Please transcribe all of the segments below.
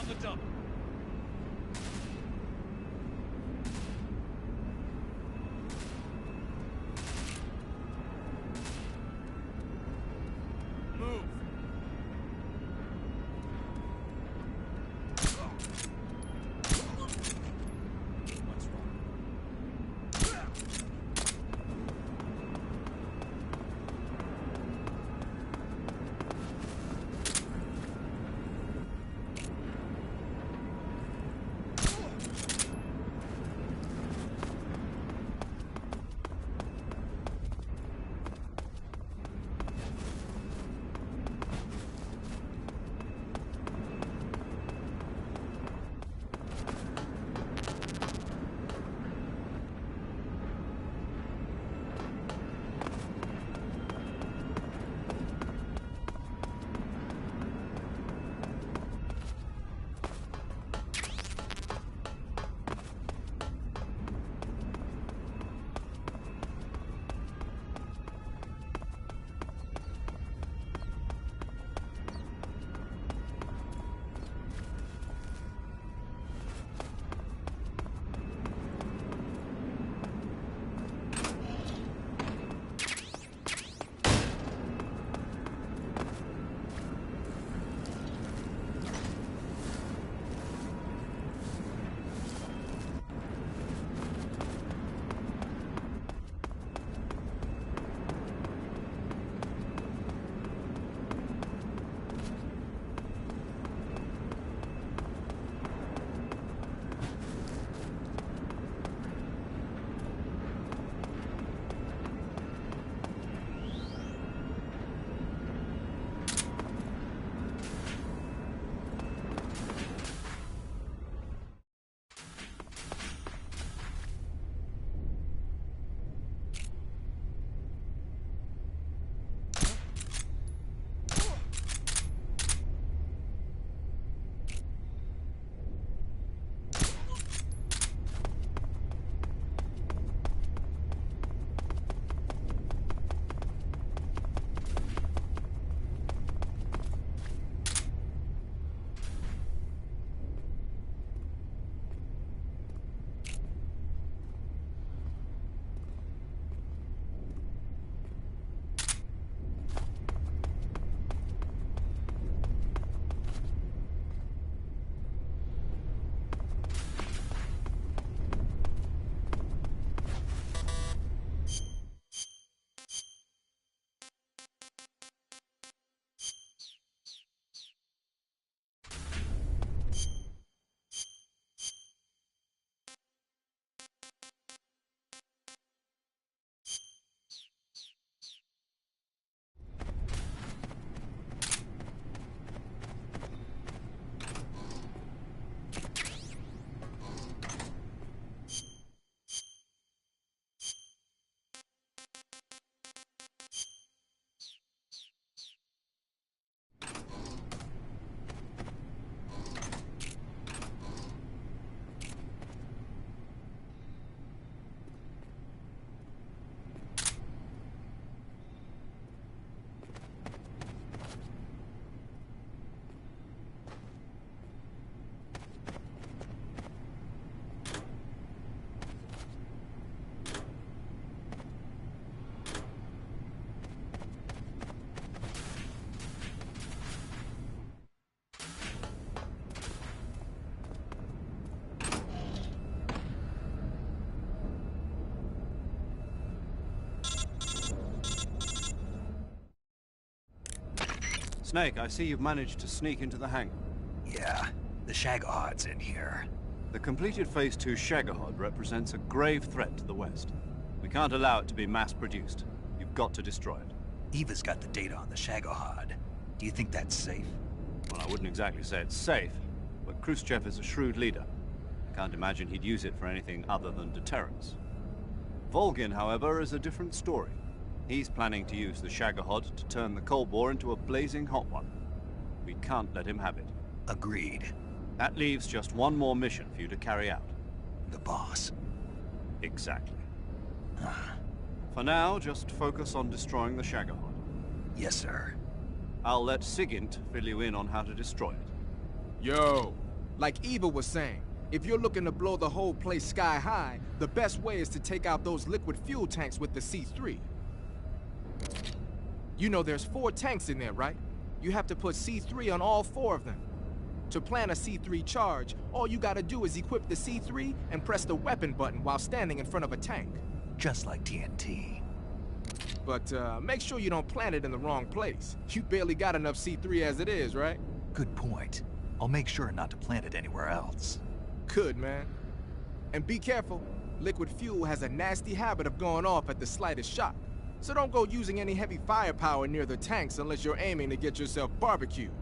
on the double. Move. What's wrong? Snake, I see you've managed to sneak into the hangar. Yeah, the Shagahod's in here. The completed Phase 2 Shagahod represents a grave threat to the West. We can't allow it to be mass-produced. You've got to destroy it. Eva's got the data on the Shagahod. Do you think that's safe? Well, I wouldn't exactly say it's safe, but Khrushchev is a shrewd leader. I can't imagine he'd use it for anything other than deterrence. Volgin, however, is a different story. He's planning to use the Shagahod to turn the Cold War into a blazing hot one. We can't let him have it. Agreed. That leaves just one more mission for you to carry out. The boss. Exactly. For now, just focus on destroying the Shagahod. Yes, sir. I'll let Sigint fill you in on how to destroy it. Yo, Like Eva was saying, if you're looking to blow the whole place sky high, the best way is to take out those liquid fuel tanks with the C3. You know there's 4 tanks in there, right? You have to put C3 on all 4 of them. To plan a C3 charge, all you gotta do is equip the C3 and press the weapon button while standing in front of a tank. Just like TNT. But make sure you don't plant it in the wrong place. You barely got enough C3 as it is, right? Good point. I'll make sure not to plant it anywhere else. Good, man. And be careful. Liquid fuel has a nasty habit of going off at the slightest shock. So don't go using any heavy firepower near the tanks unless you're aiming to get yourself barbecued.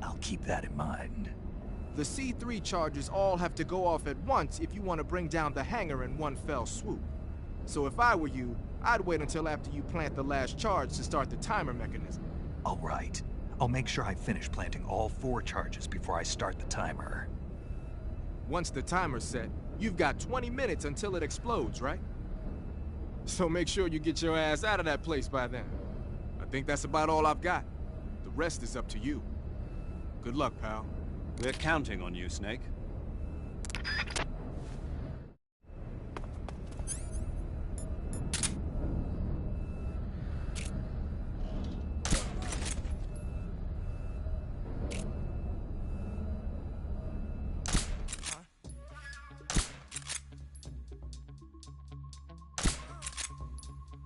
I'll keep that in mind. The C3 charges all have to go off at once if you want to bring down the hangar in one fell swoop. So if I were you, I'd wait until after you plant the last charge to start the timer mechanism. All right. I'll make sure I finish planting all 4 charges before I start the timer. Once the timer's set, you've got 20 minutes until it explodes, right? So make sure you get your ass out of that place by then. I think that's about all I've got. The rest is up to you. Good luck, pal. We're counting on you, Snake.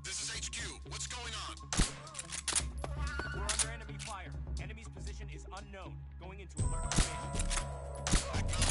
This is HQ. What's going on? We're under enemy fire. Enemy's position is unknown. Going into alert formation. Acknowledged.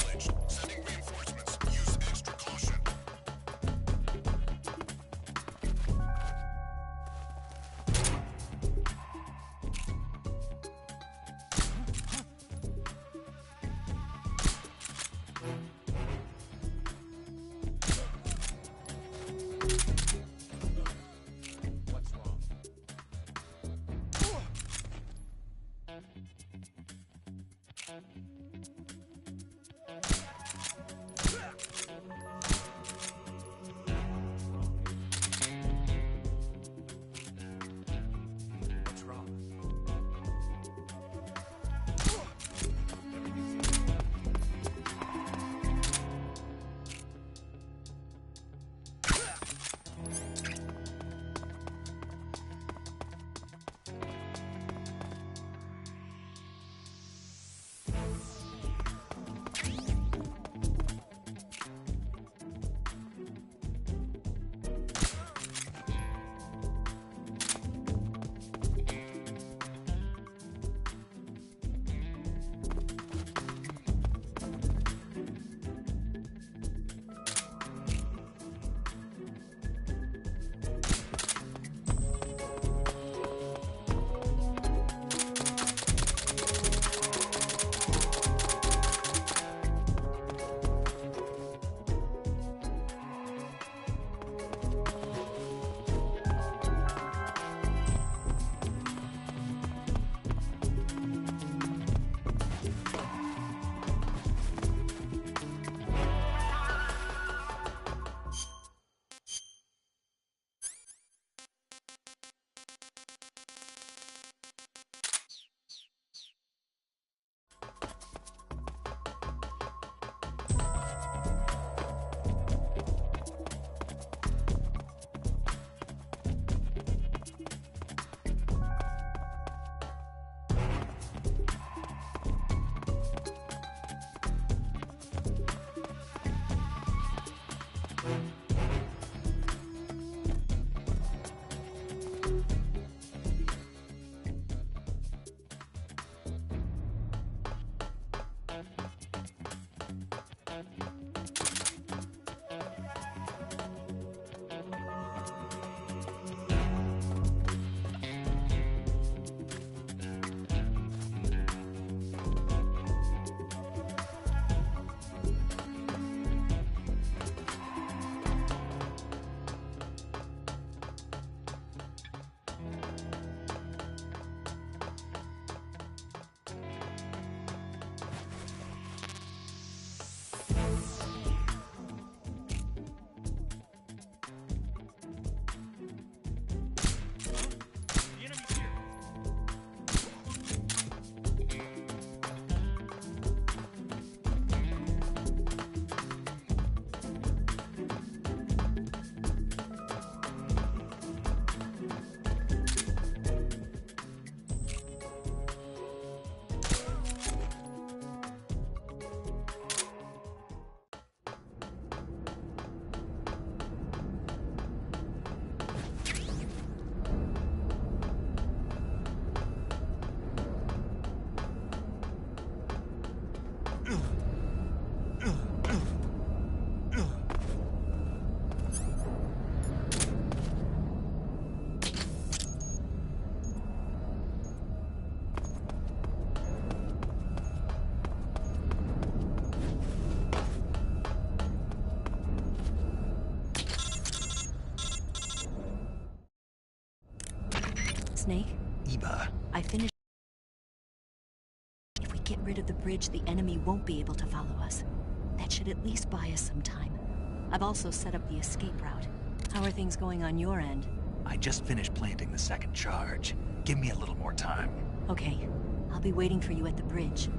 Snake? Eva. I finished. If we get rid of the bridge, the enemy won't be able to follow us. That should at least buy us some time. I've also set up the escape route. How are things going on your end? I just finished planting the second charge. Give me a little more time. Okay. I'll be waiting for you at the bridge.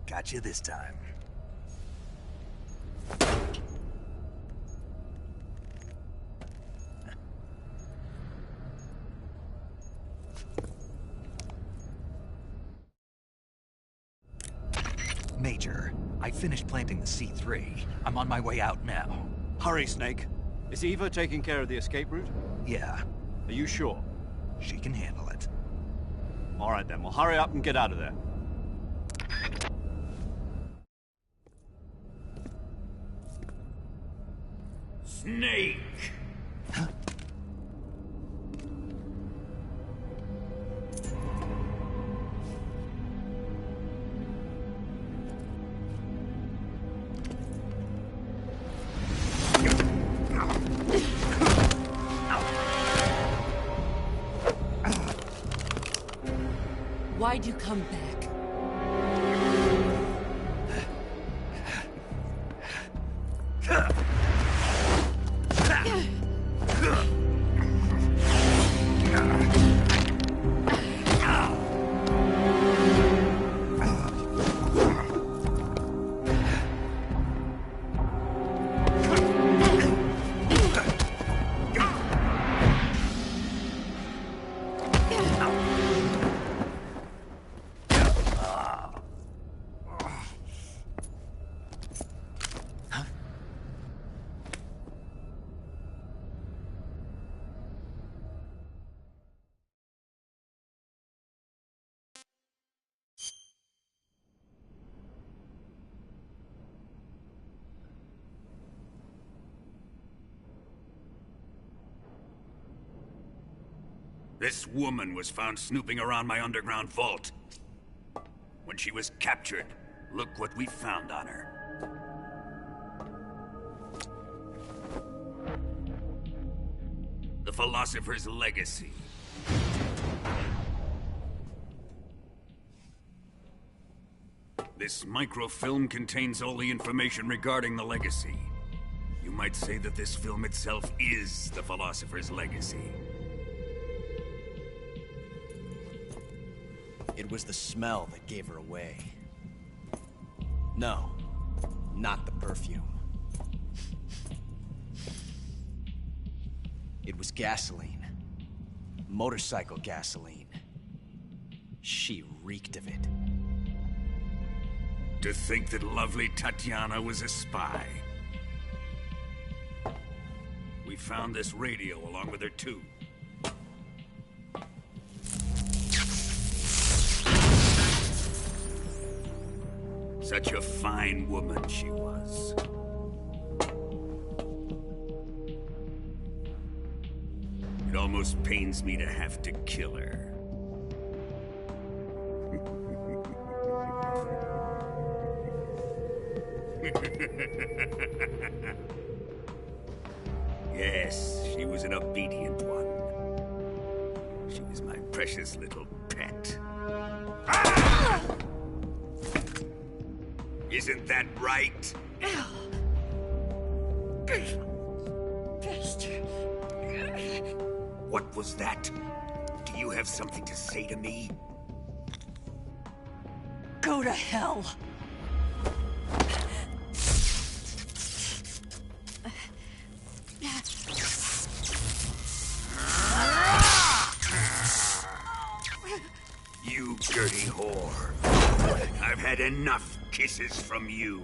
Got you this time. Major, I finished planting the C3. I'm on my way out now. Hurry, Snake. Is Eva taking care of the escape route? Yeah, Are you sure? she can handle it. All right then, well hurry up and get out of there. Snake! Why'd you come back? This woman was found snooping around my underground vault. When she was captured, look what we found on her. The Philosopher's Legacy. This microfilm contains all the information regarding the Legacy. You might say that this film itself is the Philosopher's Legacy. It was the smell that gave her away. No, not the perfume. It was gasoline. Motorcycle gasoline. She reeked of it. To think that lovely Tatiana was a spy. We found this radio along with her too. Such a fine woman she was. It almost pains me to have to kill her. Yes, she was an obedient one. She was my precious little pet. Ah! Isn't that right? What was that? Do you have something to say to me? Go to hell. You dirty whore. I've had enough kisses from you.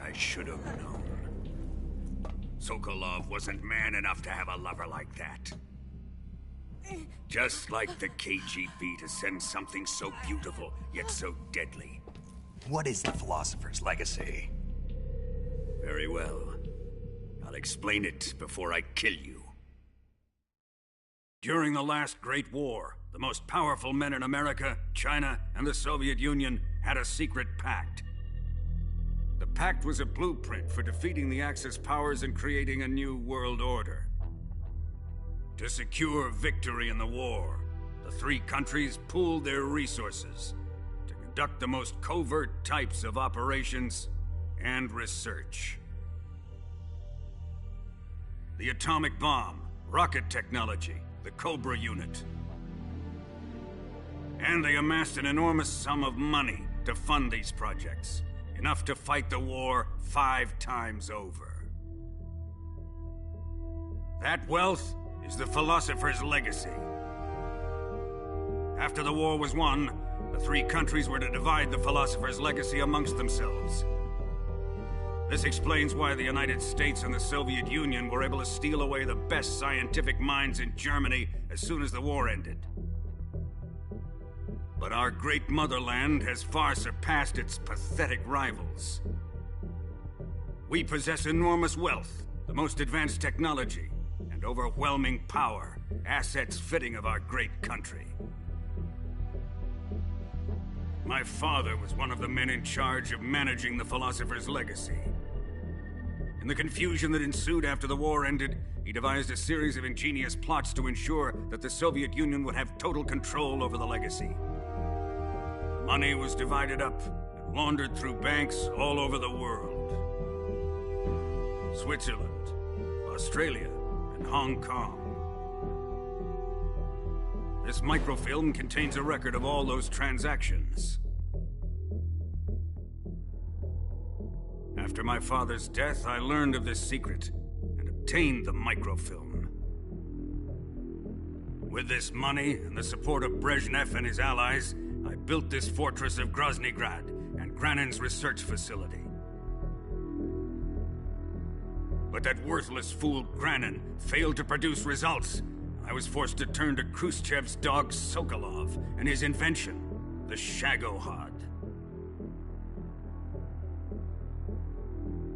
I should have known. Sokolov wasn't man enough to have a lover like that. Just like the KGB to send something so beautiful, yet so deadly. What is the Philosopher's Legacy? Very well. I'll explain it before I kill you. During the last Great War, the most powerful men in America, China, and the Soviet Union had a secret pact. The pact was a blueprint for defeating the Axis powers and creating a new world order. To secure victory in the war, the three countries pooled their resources to conduct the most covert types of operations and research. The atomic bomb, rocket technology, the Cobra unit. And they amassed an enormous sum of money to fund these projects, enough to fight the war 5 times over. That wealth is the Philosopher's Legacy. After the war was won, the three countries were to divide the Philosopher's Legacy amongst themselves. This explains why the United States and the Soviet Union were able to steal away the best scientific minds in Germany as soon as the war ended. But our great motherland has far surpassed its pathetic rivals. We possess enormous wealth, the most advanced technology, and overwhelming power, assets fitting of our great country. My father was one of the men in charge of managing the Philosopher's Legacy. In the confusion that ensued after the war ended, he devised a series of ingenious plots to ensure that the Soviet Union would have total control over the legacy. Money was divided up and laundered through banks all over the world. Switzerland, Australia, and Hong Kong. This microfilm contains a record of all those transactions. After my father's death, I learned of this secret and obtained the microfilm. With this money and the support of Brezhnev and his allies, I built this fortress of Groznygrad and Granin's research facility. But that worthless fool Granin failed to produce results. I was forced to turn to Khrushchev's dog Sokolov and his invention, the Shagohod.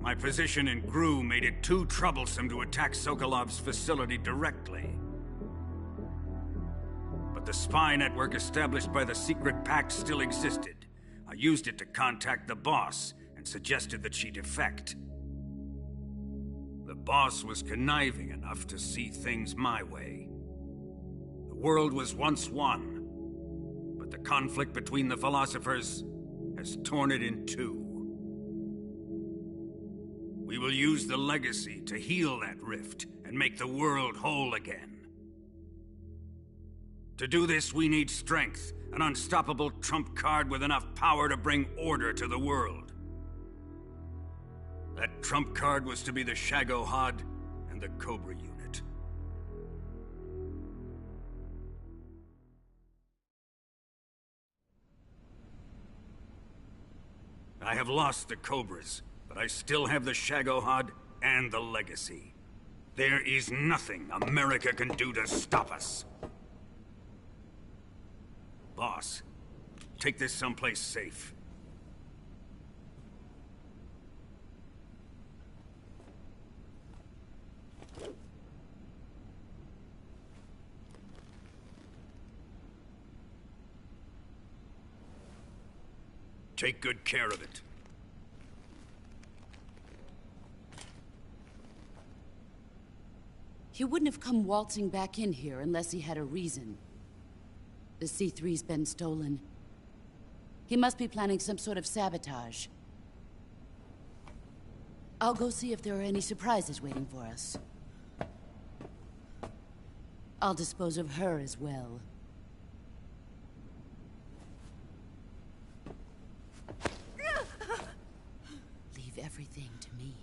My position in GRU made it too troublesome to attack Sokolov's facility directly. But the spy network established by the secret pact still existed. I used it to contact the boss and suggested that she defect. The boss was conniving enough to see things my way. The world was once one, but the conflict between the philosophers has torn it in two. We will use the legacy to heal that rift and make the world whole again. To do this, we need strength. An unstoppable trump card with enough power to bring order to the world. That trump card was to be the Shagohod and the Cobra unit. I have lost the Cobras, but I still have the Shagohod and the Legacy. There is nothing America can do to stop us. Boss, take this someplace safe. Take good care of it. He wouldn't have come waltzing back in here unless he had a reason. The C3's been stolen. He must be planning some sort of sabotage. I'll go see if there are any surprises waiting for us. I'll dispose of her as well. Leave everything to me.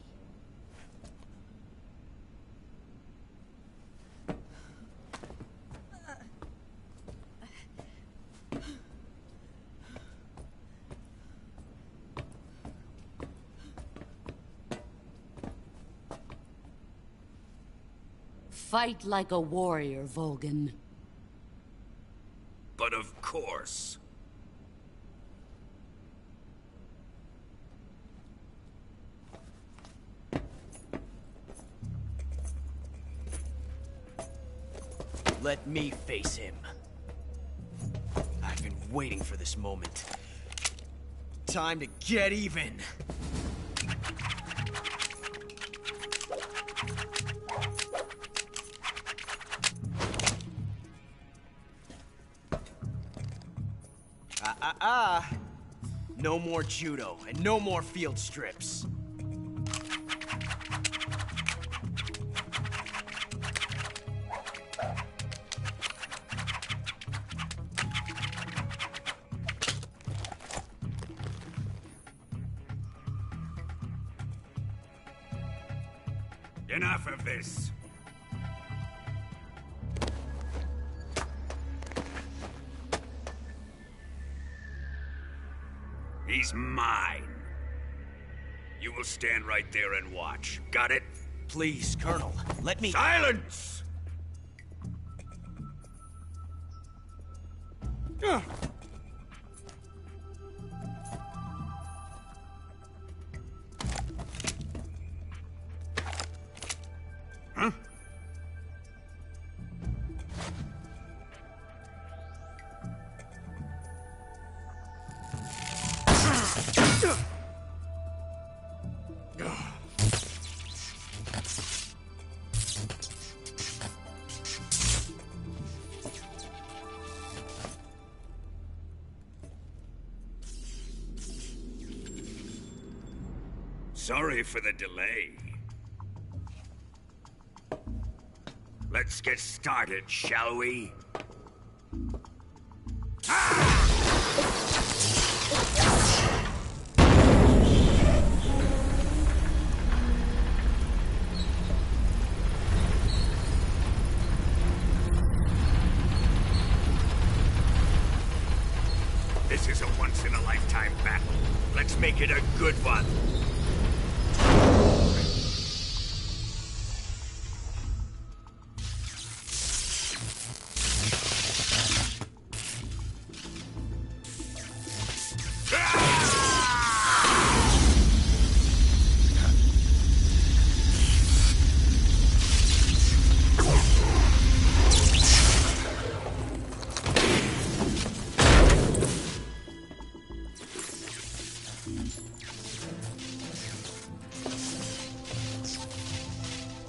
Fight like a warrior, Volgin. But of course. Let me face him. I've been waiting for this moment. Time to get even. No more judo, and no more field strips. Enough of this. He's mine. You will stand right there and watch. Got it? Please, Colonel, let me— Silence! Huh? Sorry for the delay. Let's get started, shall we? This is a once-in-a-lifetime battle. Let's make it a good one.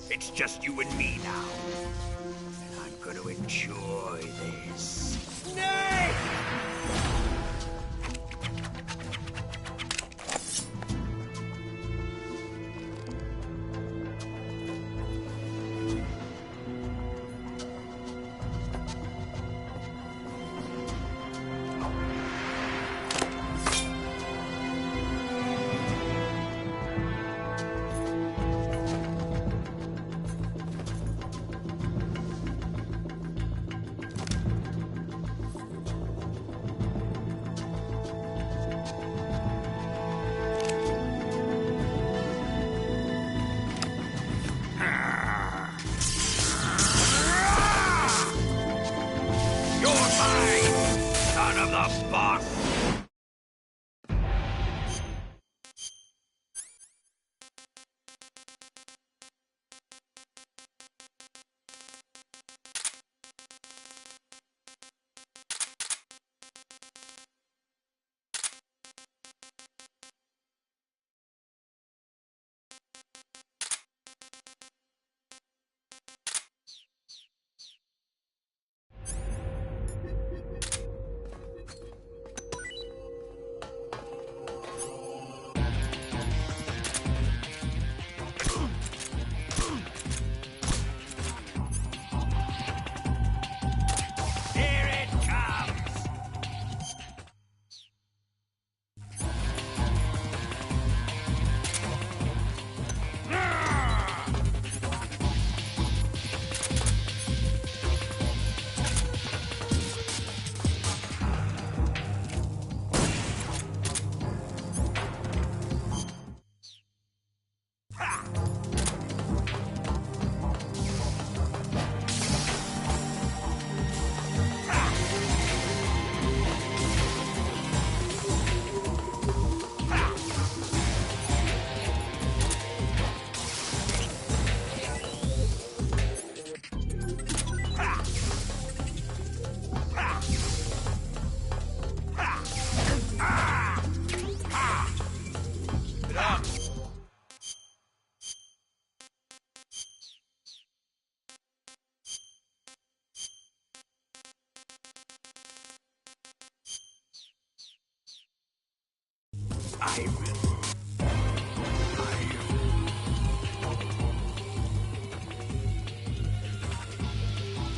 It's just you and me now. And I'm gonna enjoy this. Nay! the boss!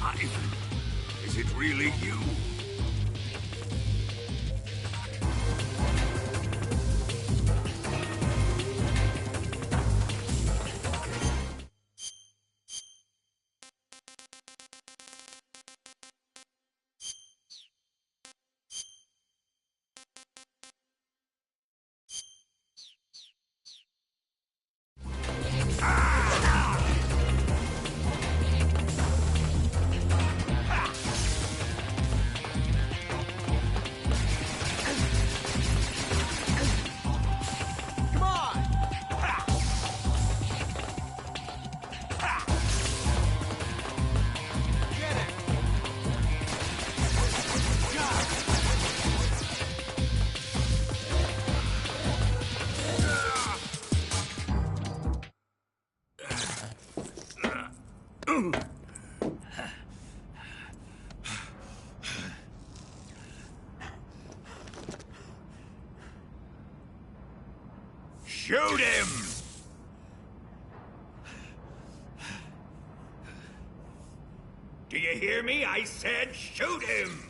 Ivan, is it really you? Shoot him! Do you hear me? I said shoot him!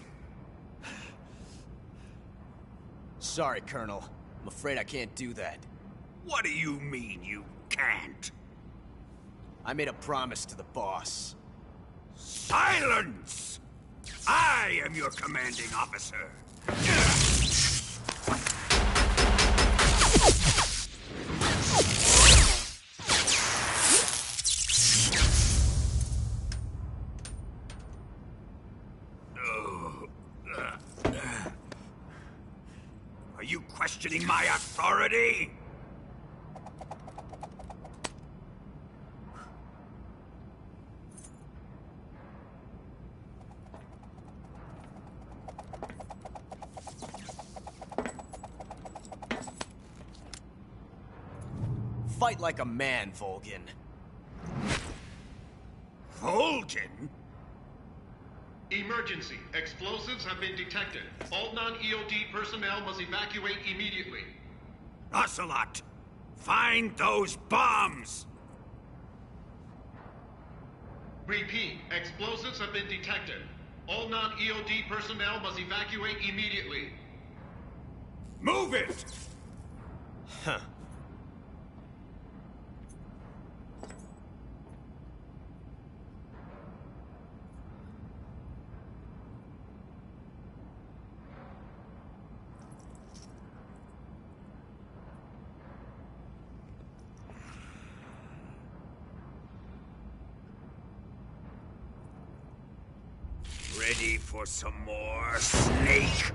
Sorry, Colonel. I'm afraid I can't do that. What do you mean you can't? I made a promise to the boss. Silence! I am your commanding officer. Are you questioning my authority? Fight like a man, Volgin. Volgin? Emergency. Explosives have been detected. All non-EOD personnel must evacuate immediately. Ocelot, find those bombs! Repeat. Explosives have been detected. All non-EOD personnel must evacuate immediately. Move it! Huh. Ready for some more, Snake?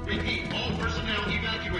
Repeat, all personnel evacuate.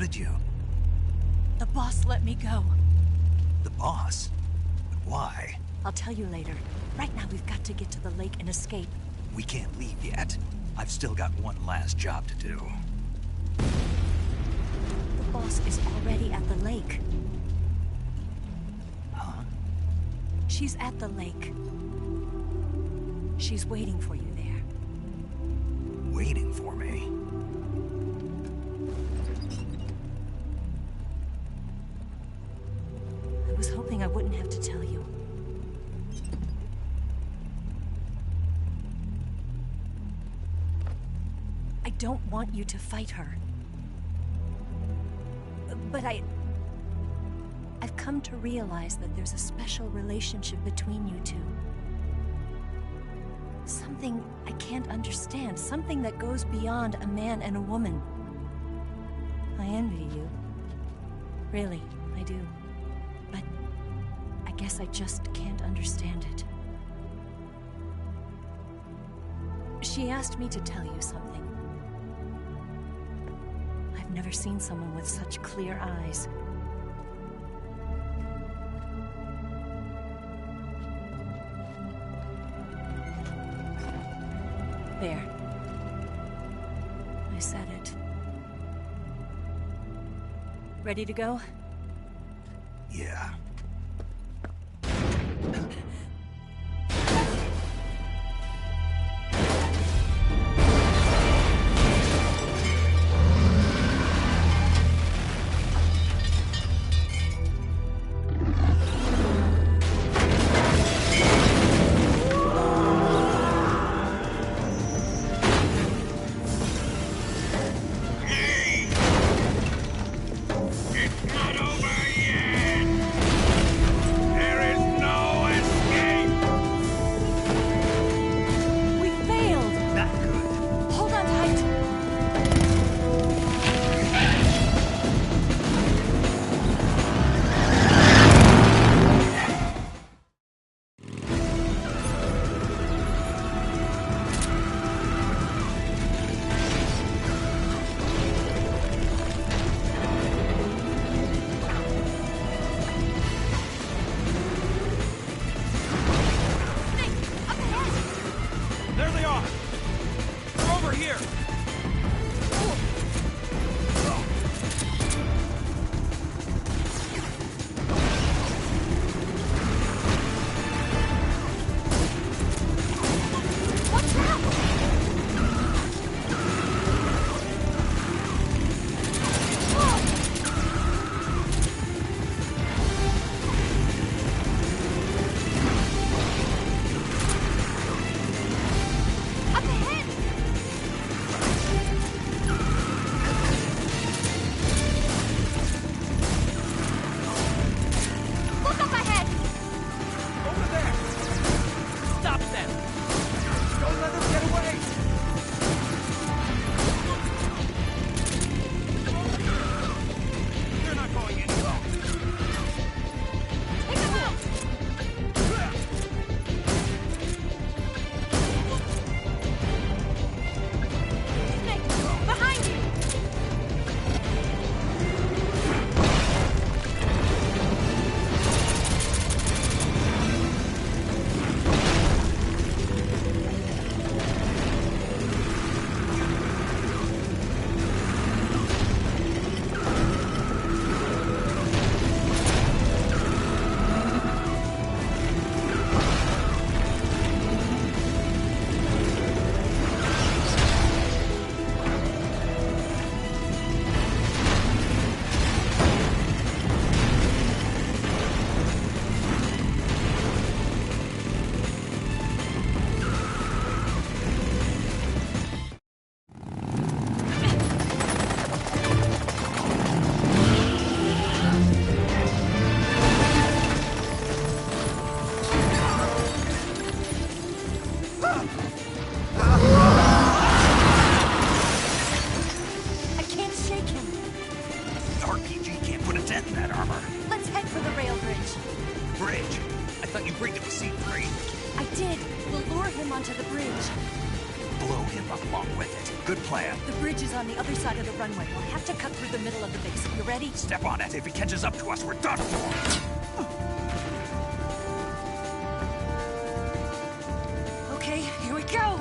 did you? The boss let me go. The boss? But why? I'll tell you later. Right now, we've got to get to the lake and escape. We can't leave yet. I've still got one last job to do. The boss is already at the lake. Huh? She's at the lake. She's waiting for you there. Waiting for me? I was hoping I wouldn't have to tell you. I don't want you to fight her. But I've come to realize that there's a special relationship between you two. Something I can't understand. Something that goes beyond a man and a woman. I envy you. Really, I do. But I guess I just can't understand it. She asked me to tell you something. I've never seen someone with such clear eyes. There. I said it. Ready to go? Yeah. blow him up along with it. Good plan. The bridge is on the other side of the runway. We'll have to cut through the middle of the base. You ready? Step on it. If he catches up to us, we're done for. Okay, here we go!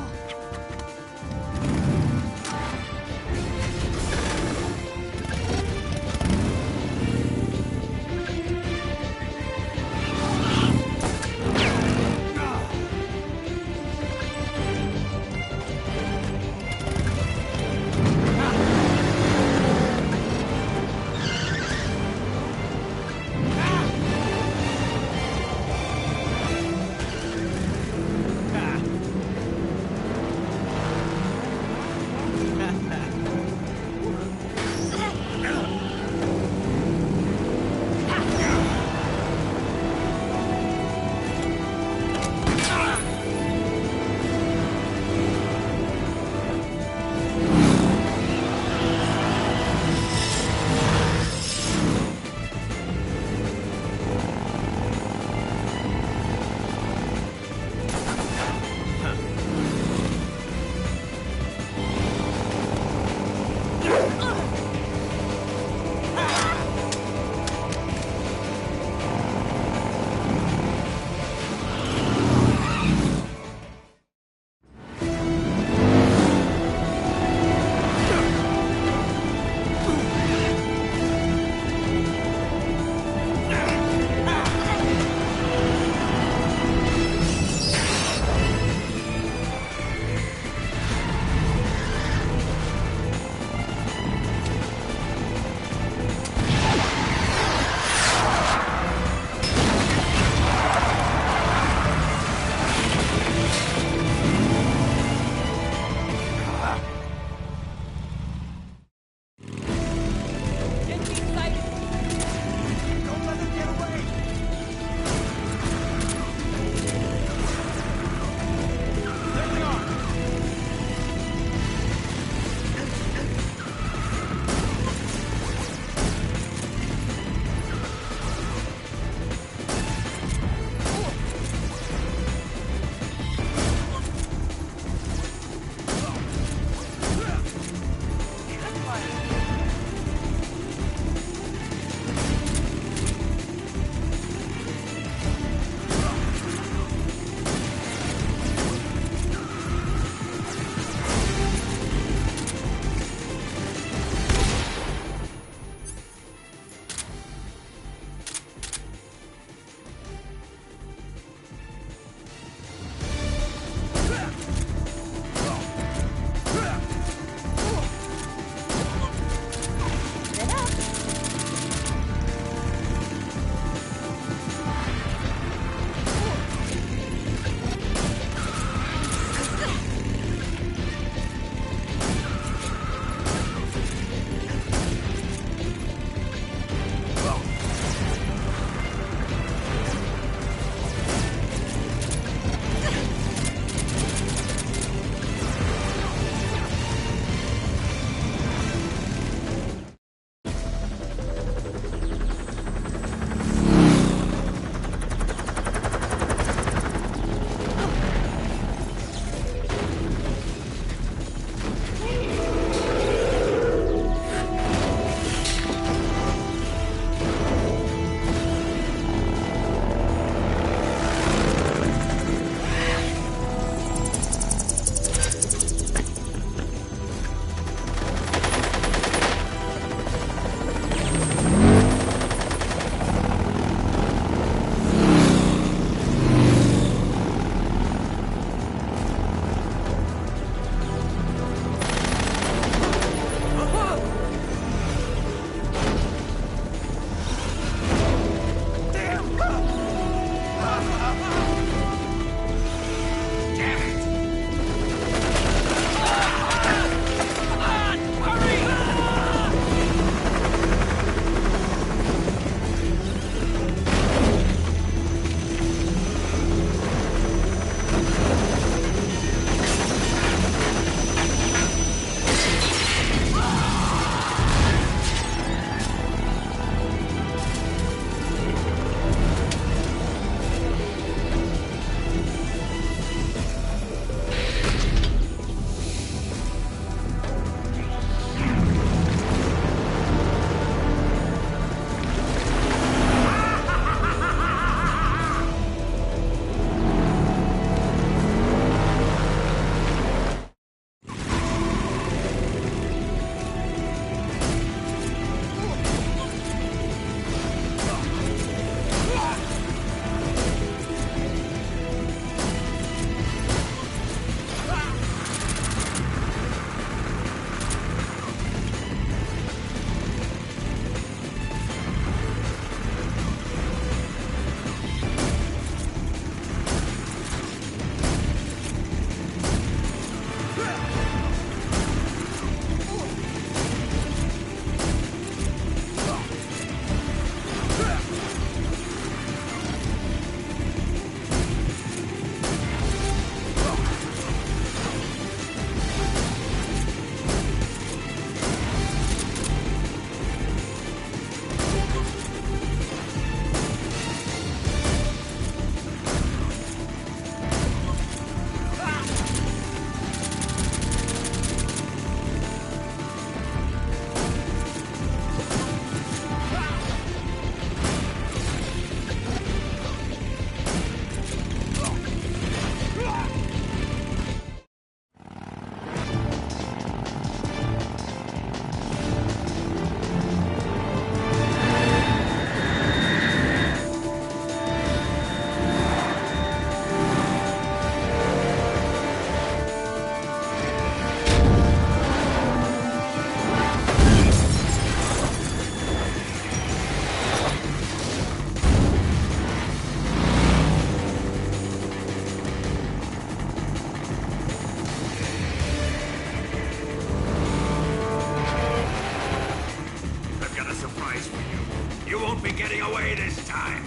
surprise for you. You won't be getting away this time.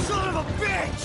Son of a bitch!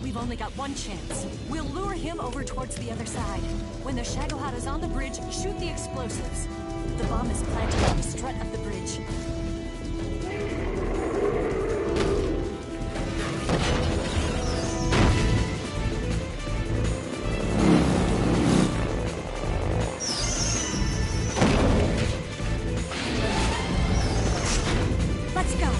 We've only got one chance. We'll lure him over towards the other side. When the Shagohod is on the bridge, shoot the explosives. The bomb is planted on the strut of the bridge. Let's go.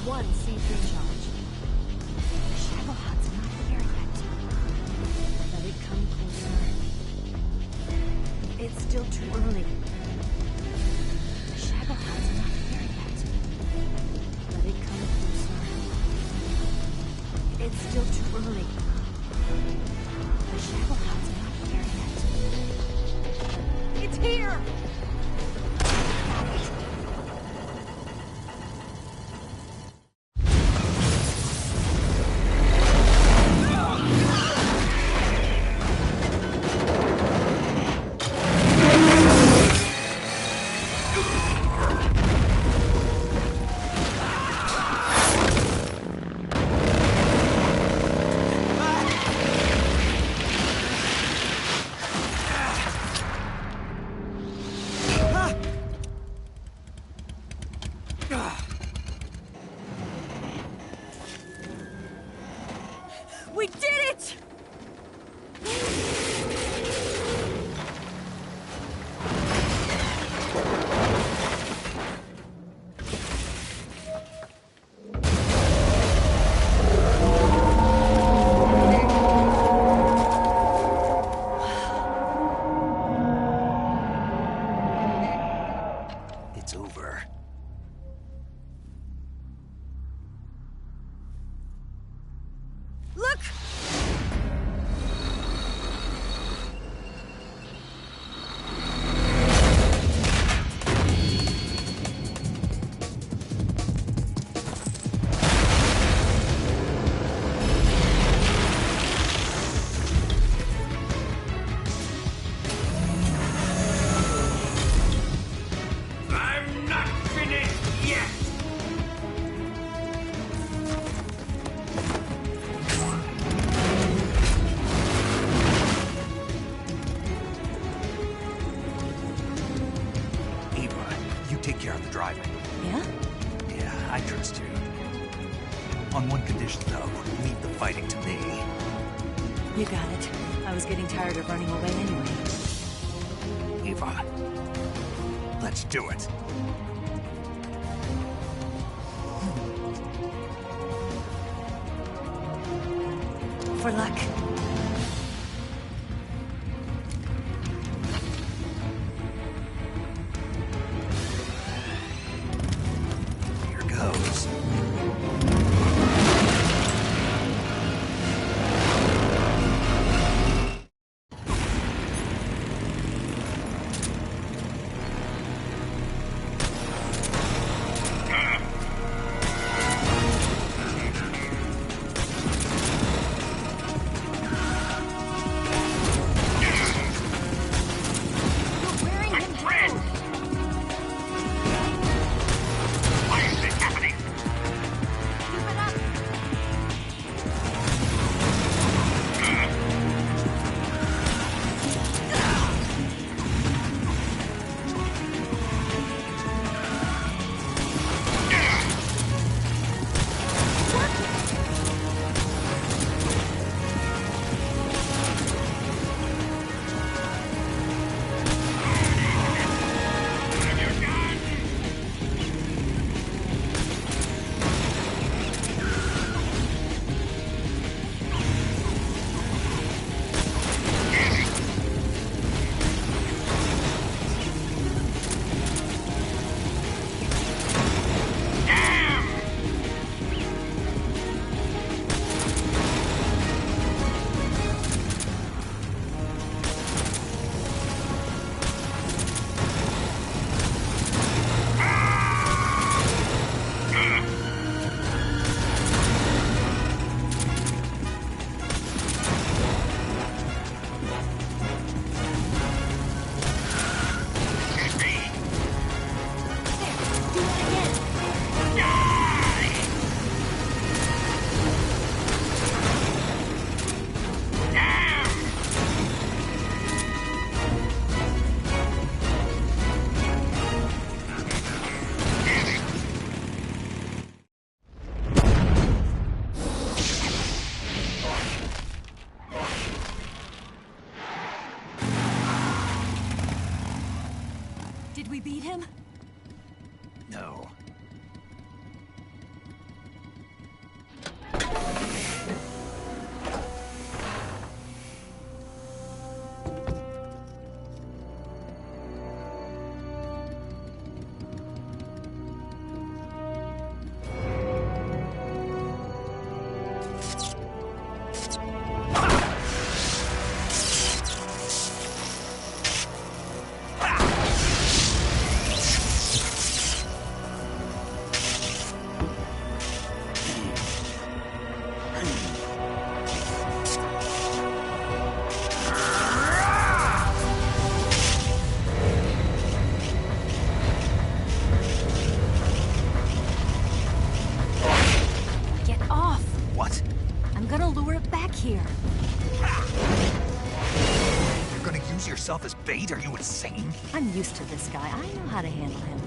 One C3 charge. The Shagohod's not here yet. Let it come closer. It's still too early. The Shagohod's not here yet. Let it come closer. It's still too early. The Shagohod's not here yet. It's here! We did it! It's over. Look! I'm not finished yet! Ava, you take care of the driving. Yeah? Yeah, I trust you. On one condition, though. Leave the fighting to me. You got it. I was getting tired of running away anyway. Ava, let's do it. For luck. Here goes. You're wearing him down! Why is this happening? Keep it up! Do it again! Did we beat him? No. Get off! What? I'm gonna lure it back here. You're gonna use yourself as bait? Are you insane? I'm used to this guy. I know how to handle him.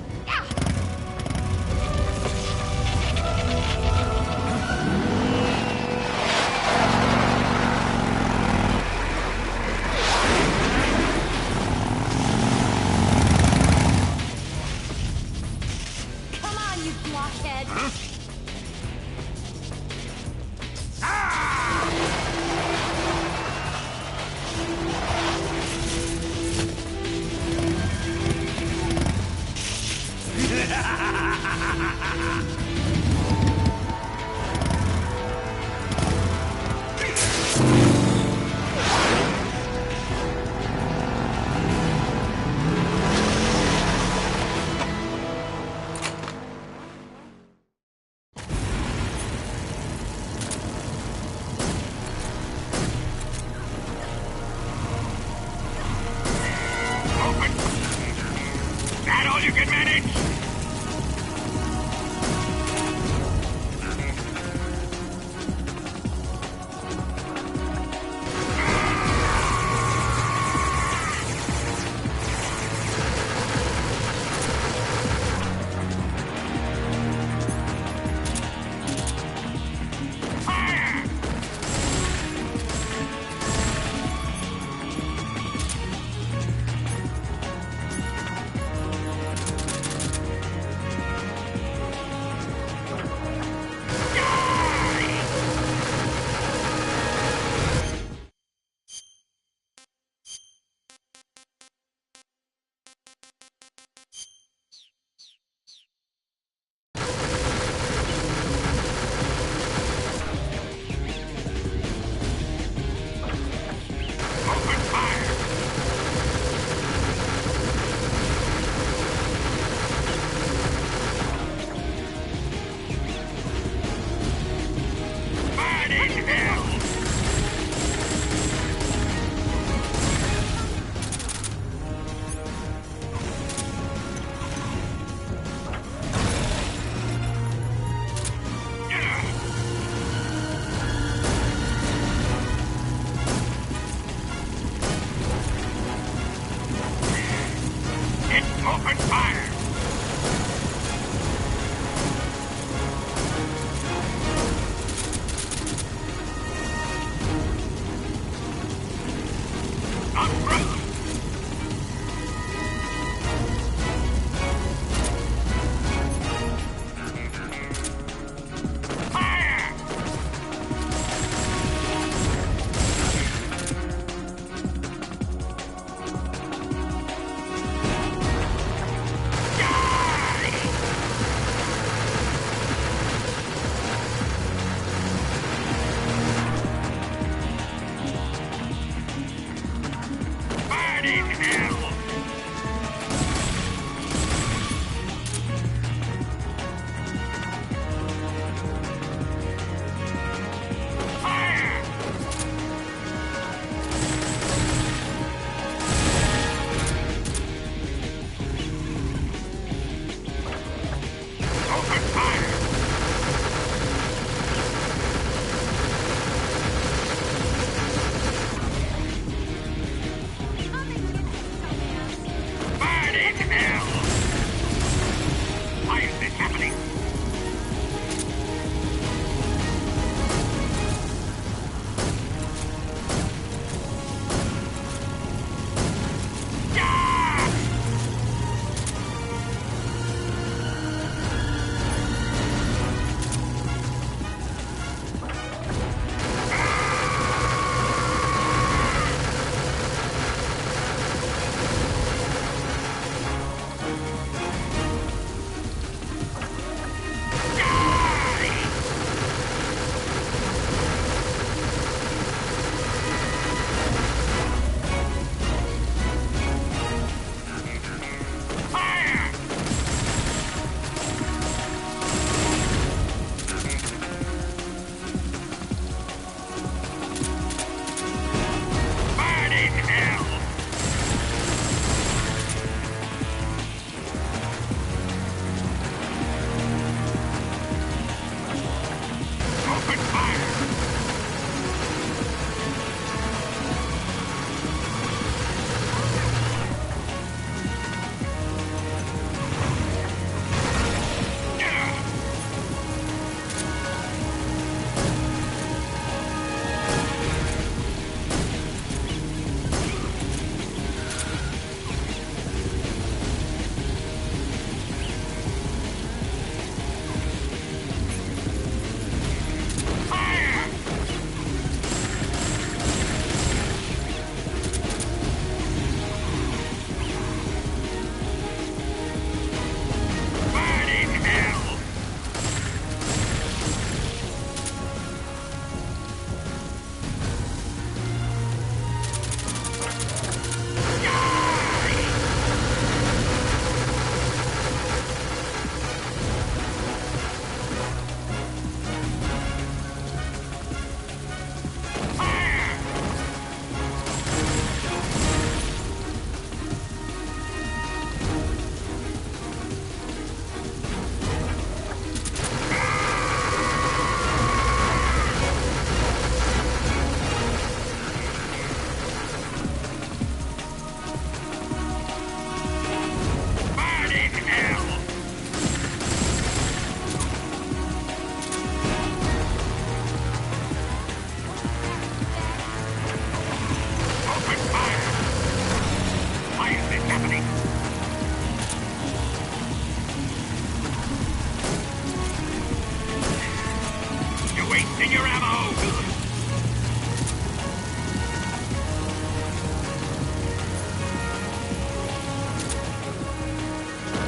In your ammo!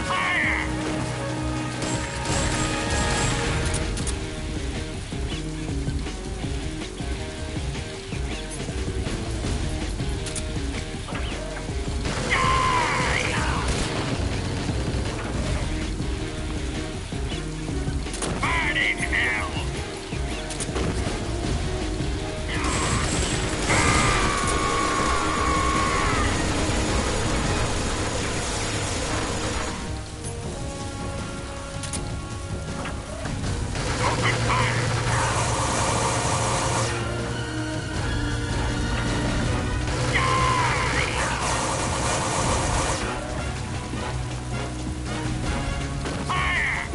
Fire! Burn in hell! Open fire! Fire!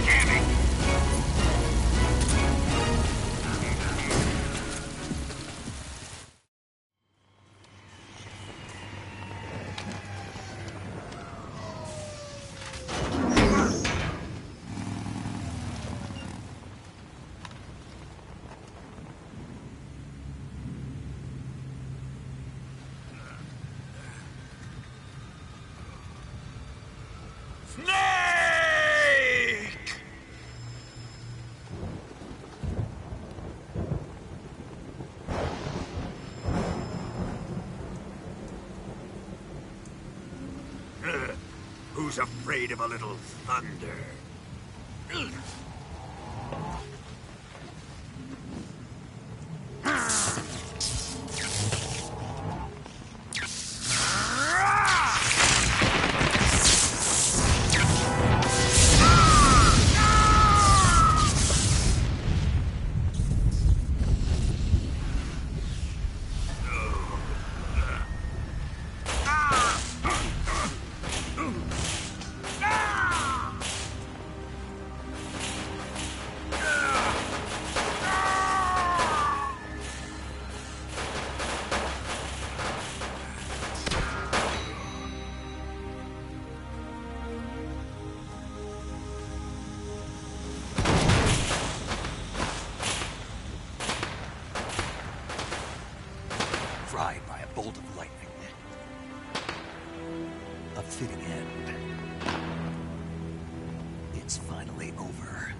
Damn it! Snake! Who's afraid of a little thunder? Fried by a bolt of lightning. A fitting end. It's finally over.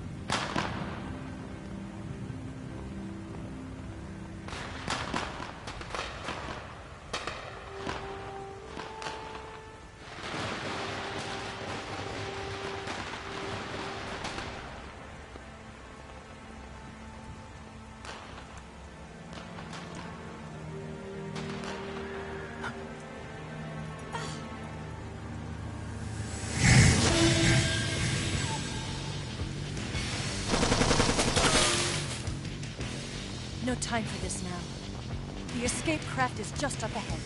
No time for this now. The escape craft is just up ahead.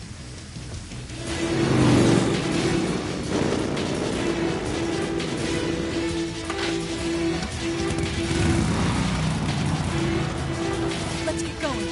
Let's get going.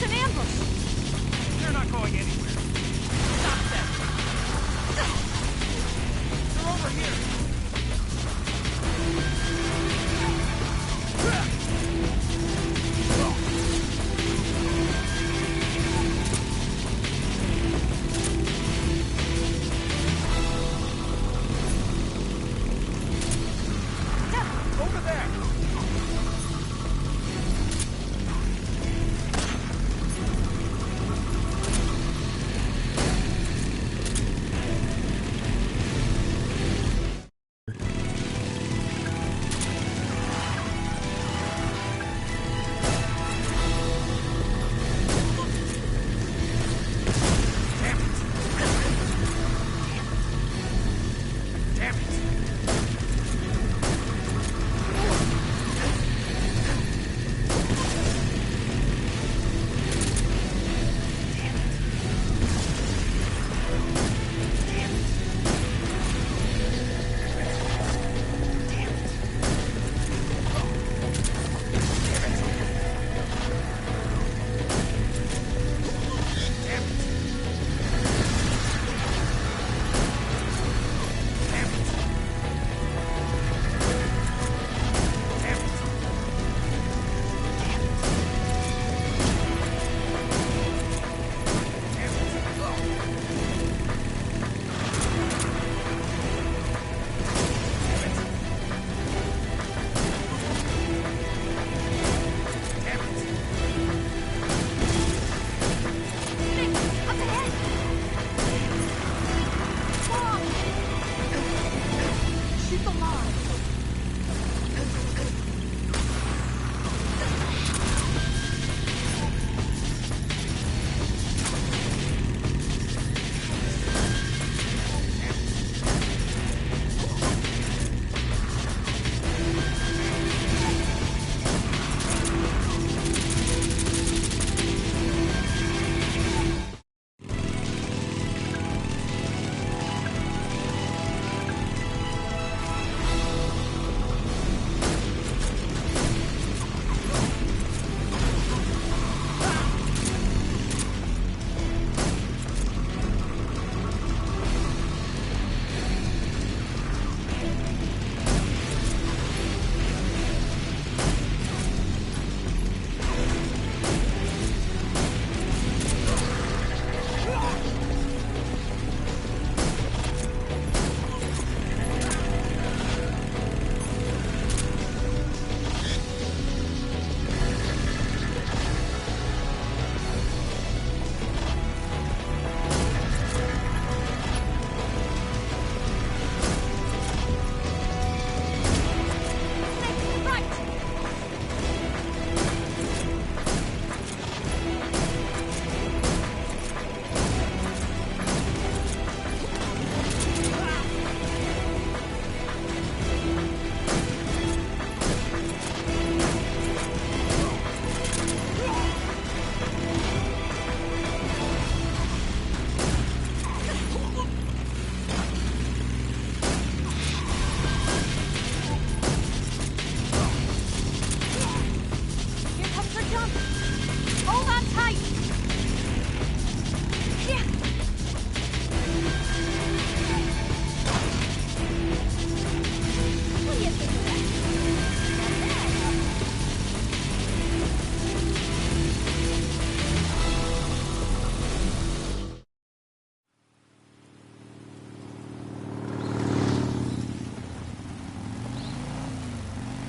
It's an ambush! They're not going anywhere. Stop them! They're over here! Over there!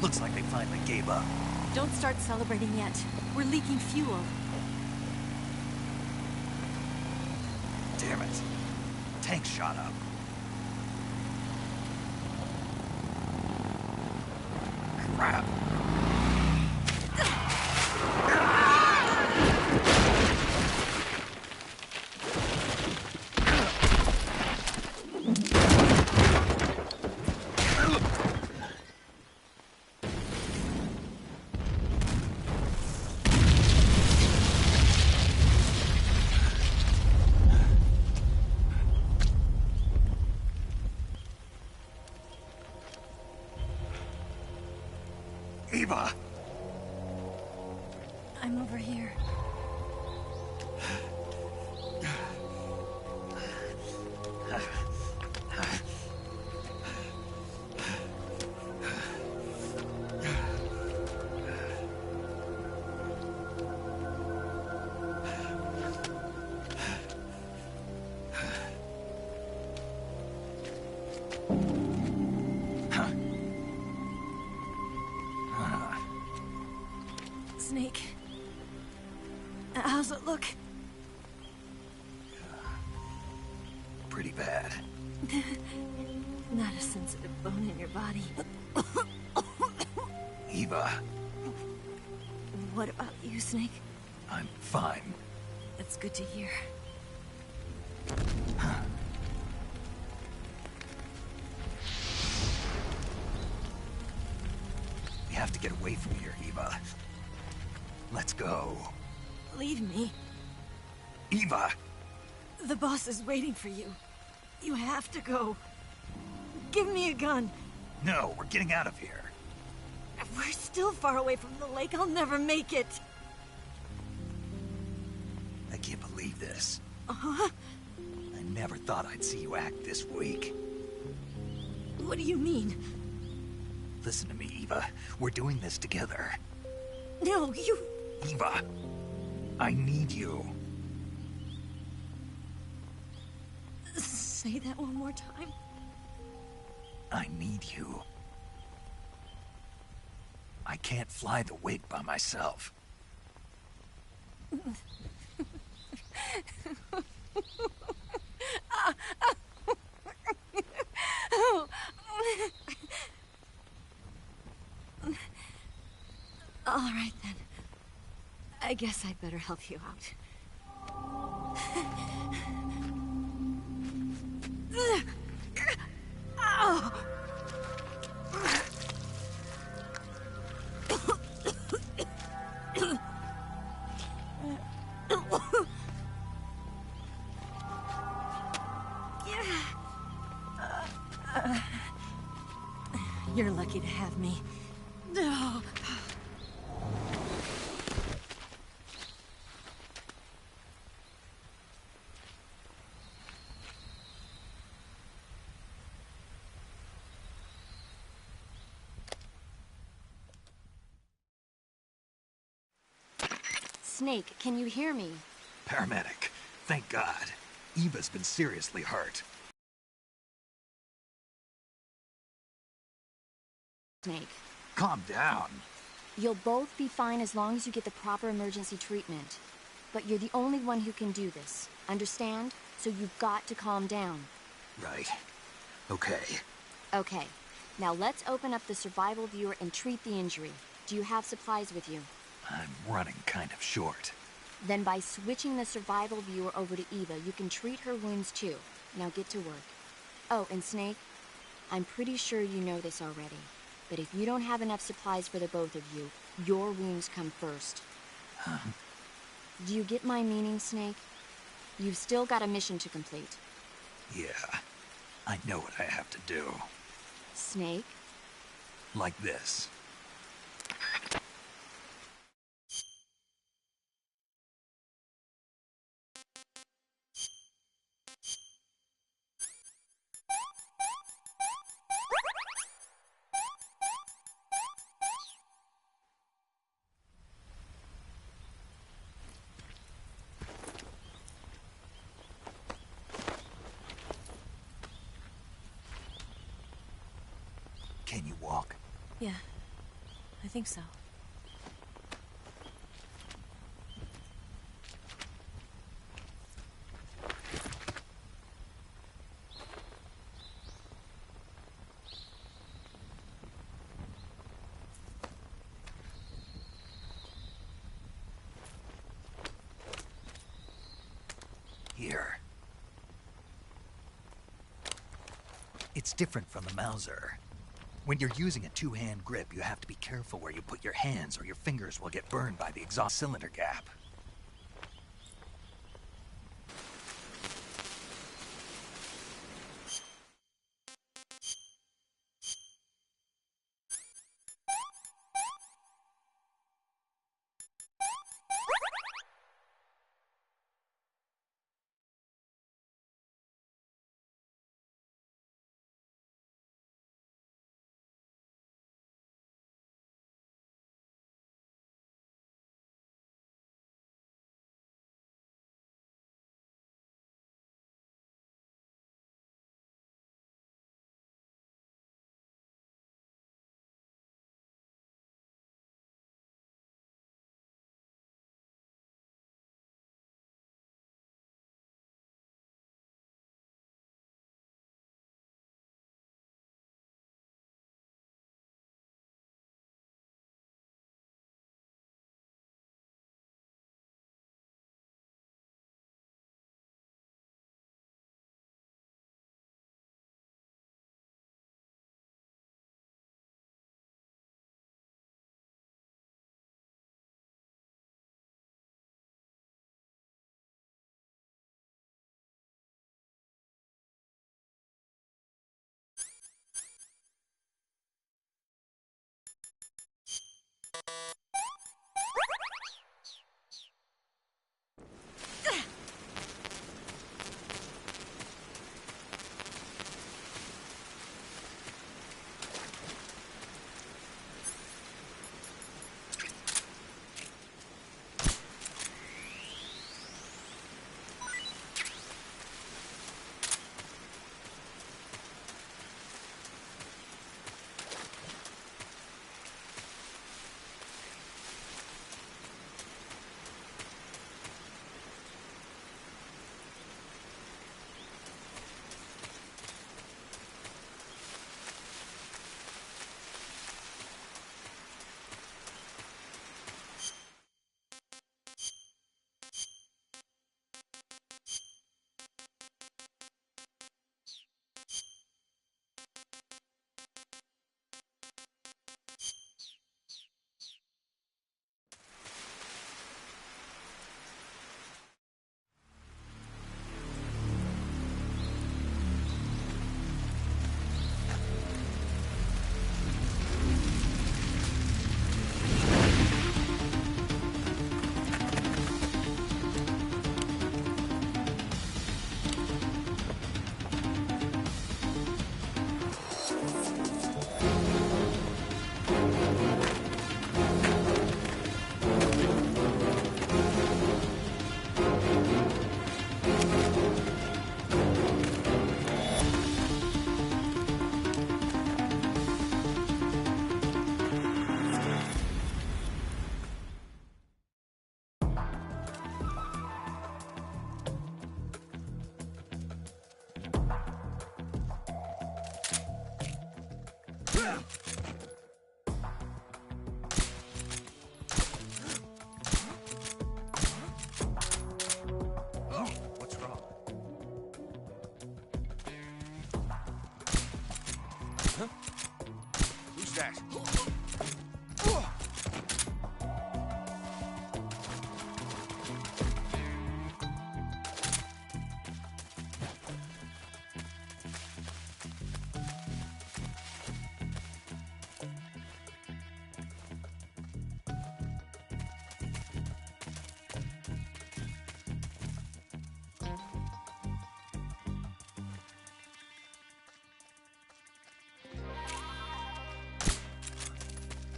Looks like they finally gave up. Don't start celebrating yet. We're leaking fuel. Damn it. Tank shot up. Crap. I'm over here. How's it look? Pretty bad. Not a sensitive bone in your body. Eva, What about you, Snake? I'm fine. That's good to hear. We have to get away from here, Eva. Let's go. Leave me. Eva! The boss is waiting for you. You have to go. Give me a gun. No, we're getting out of here. We're still far away from the lake. I'll never make it. I can't believe this. Uh-huh. I never thought I'd see you act this weak. What do you mean? Listen to me, Eva. We're doing this together. No, you... Eva, I need you. Say that one more time. I need you. I can't fly the wig by myself. All right, then. I guess I'd better help you out. You're lucky to have me. Snake, can you hear me? Paramedic, thank God. Eva's been seriously hurt. Snake. Calm down. You'll both be fine as long as you get the proper emergency treatment. But you're the only one who can do this. Understand? So you've got to calm down. Right. Okay. Okay. Now let's open up the survival viewer and treat the injury. Do you have supplies with you? I'm running kind of short. Then by switching the survival viewer over to Eva, you can treat her wounds too. Now get to work. Oh, and Snake, I'm pretty sure you know this already. But if you don't have enough supplies for the both of you, your wounds come first. Huh? Do you get my meaning, Snake? You've still got a mission to complete. Yeah. I know what I have to do. Snake? Like this. Can you walk? Yeah, I think so. Here. It's different from the Mauser. When you're using a two-hand grip, you have to be careful where you put your hands or your fingers will get burned by the exhaust cylinder gap. What's wrong? Who's that?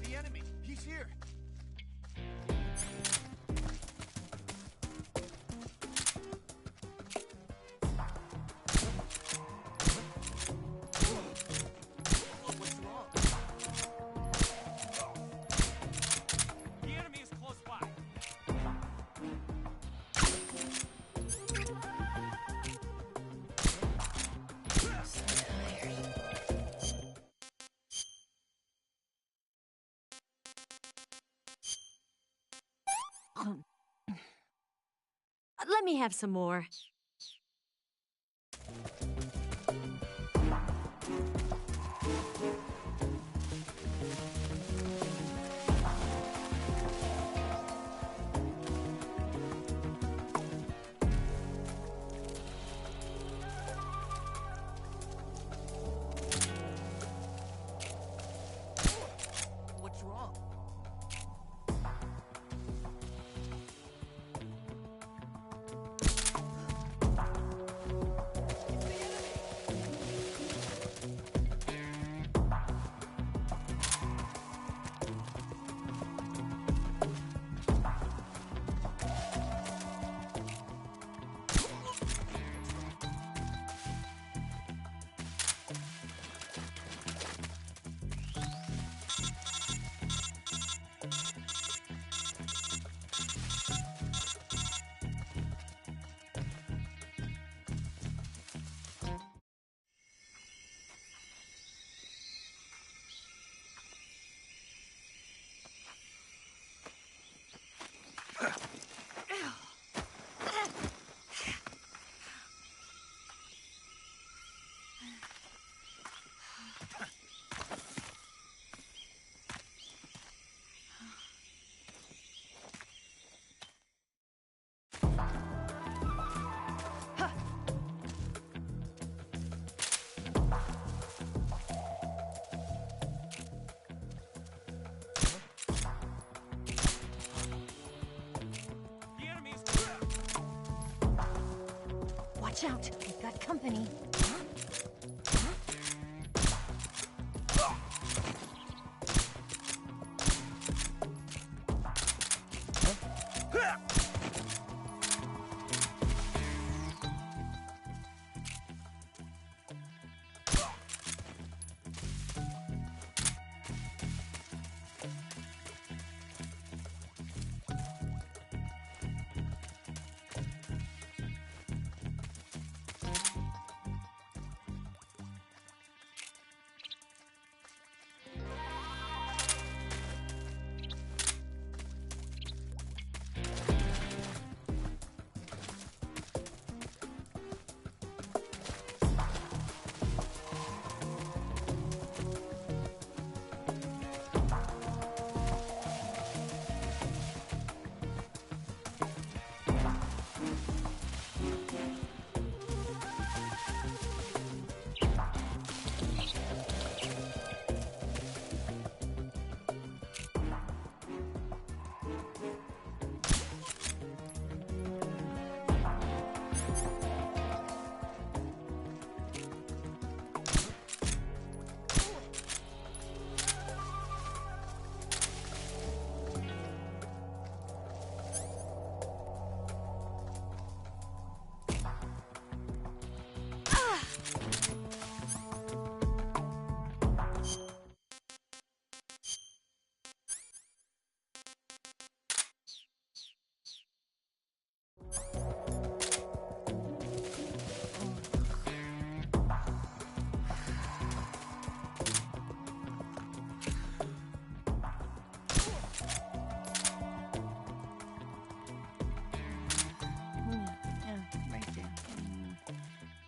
The enemy! He's here! What's wrong? The enemy is close by! Let me have some more. What's wrong? Watch out! We've got company.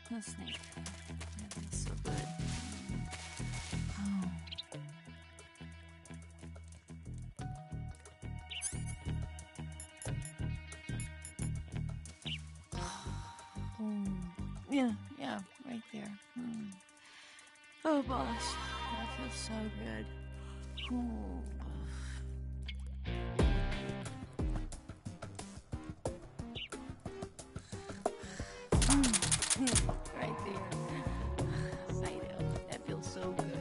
The snake. That feels so good. Yeah, right there. Oh, boss, that feels so good. Right there. I know. That feels so good.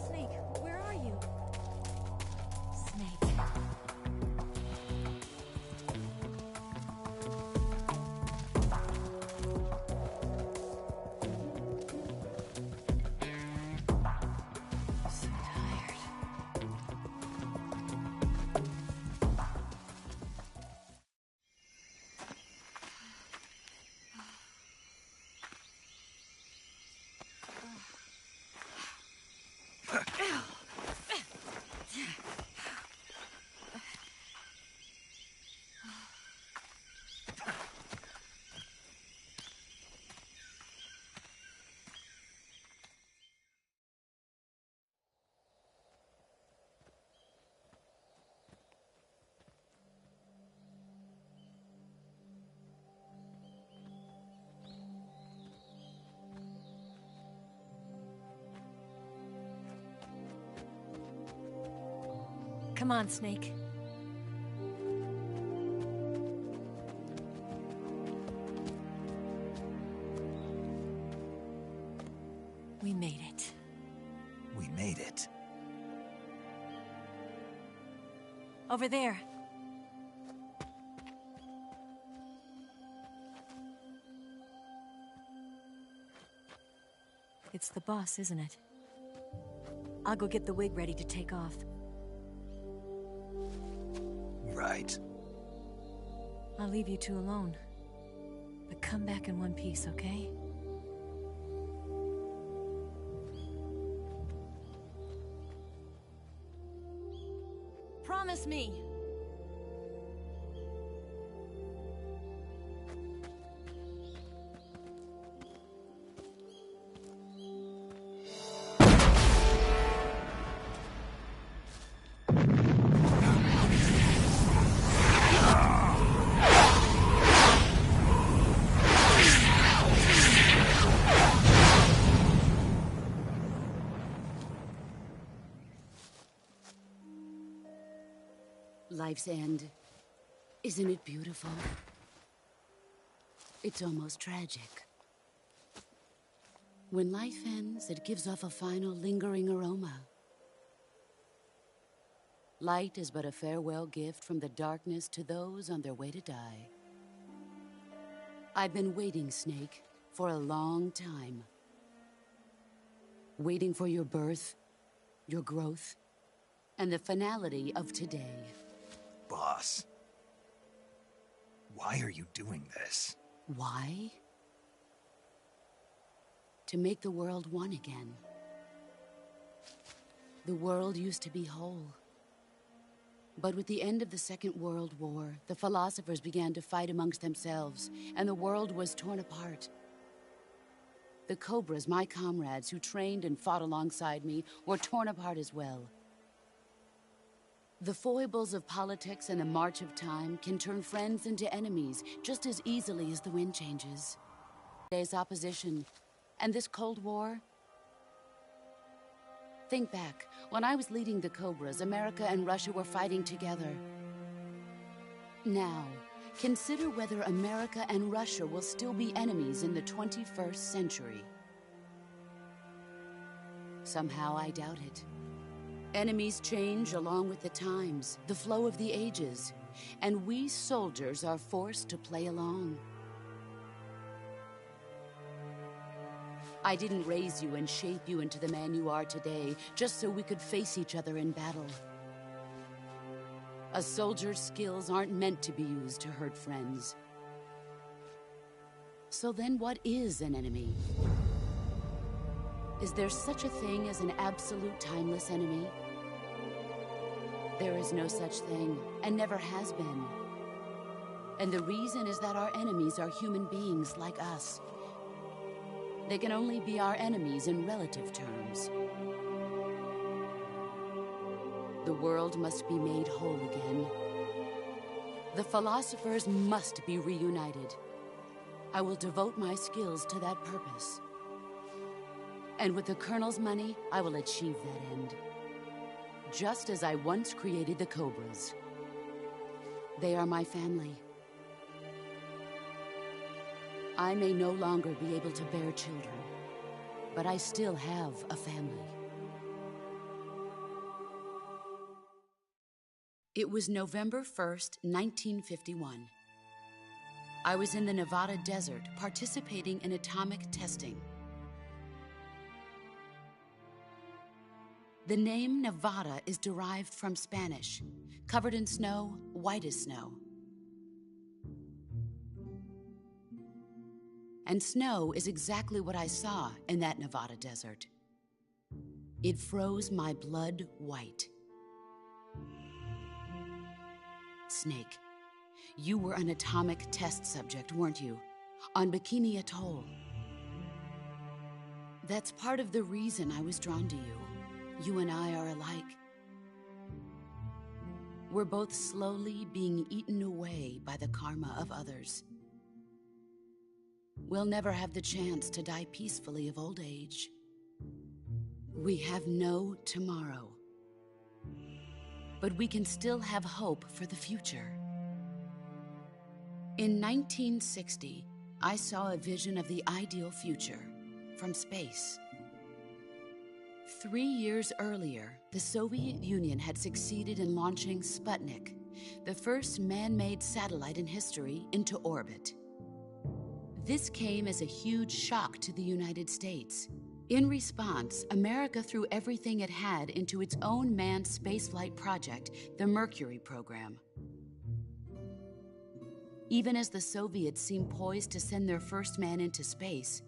Snake, where are you? Snake. I'm so tired. Come on, Snake. We made it. We made it. Over there. It's the boss, isn't it? I'll go get the wig ready to take off. Right. I'll leave you two alone. But come back in one piece, okay? Promise me! Life's end. Isn't it beautiful? It's almost tragic. When life ends, it gives off a final lingering aroma. Light is but a farewell gift from the darkness to those on their way to die. I've been waiting, Snake, for a long time. Waiting for your birth, your growth, and the finality of today. Boss, why are you doing this? Why? To make the world one again. The world used to be whole. But with the end of the Second World War, the philosophers began to fight amongst themselves, and the world was torn apart. The Cobras, my comrades who trained and fought alongside me, were torn apart as well. The foibles of politics and the march of time can turn friends into enemies just as easily as the wind changes. Today's opposition, and this Cold War. Think back, when I was leading the Cobras, America and Russia were fighting together. Now, consider whether America and Russia will still be enemies in the 21st century. Somehow I doubt it. Enemies change along with the times, the flow of the ages, and we soldiers are forced to play along. I didn't raise you and shape you into the man you are today just so we could face each other in battle. A soldier's skills aren't meant to be used to hurt friends. So then what is an enemy? Is there such a thing as an absolute timeless enemy? There is no such thing, and never has been. And the reason is that our enemies are human beings like us. They can only be our enemies in relative terms. The world must be made whole again. The philosophers must be reunited. I will devote my skills to that purpose. And with the Colonel's money, I will achieve that end. Just as I once created the Cobras. They are my family. I may no longer be able to bear children, but I still have a family. It was November 1st, 1951. I was in the Nevada desert participating in atomic testing. The name Nevada is derived from Spanish, covered in snow, white as snow. And snow is exactly what I saw in that Nevada desert. It froze my blood white. Snake, you were an atomic test subject, weren't you? On Bikini Atoll. That's part of the reason I was drawn to you. You and I are alike. We're both slowly being eaten away by the karma of others. We'll never have the chance to die peacefully of old age. We have no tomorrow. But we can still have hope for the future. In 1960, I saw a vision of the ideal future from space. 3 years earlier, the Soviet Union had succeeded in launching Sputnik, the first man-made satellite in history, into orbit. This came as a huge shock to the United States. In response, America threw everything it had into its own manned spaceflight project, the Mercury program. Even as the Soviets seemed poised to send their first man into space,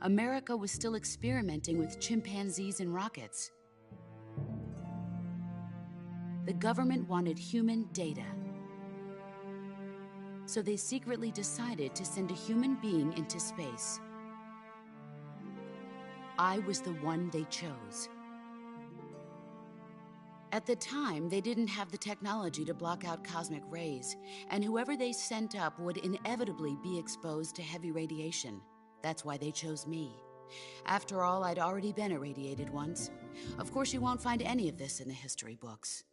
America was still experimenting with chimpanzees and rockets. The government wanted human data, so they secretly decided to send a human being into space. I was the one they chose. At the time, they didn't have the technology to block out cosmic rays, and whoever they sent up would inevitably be exposed to heavy radiation. That's why they chose me. After all, I'd already been irradiated once. Of course, you won't find any of this in the history books.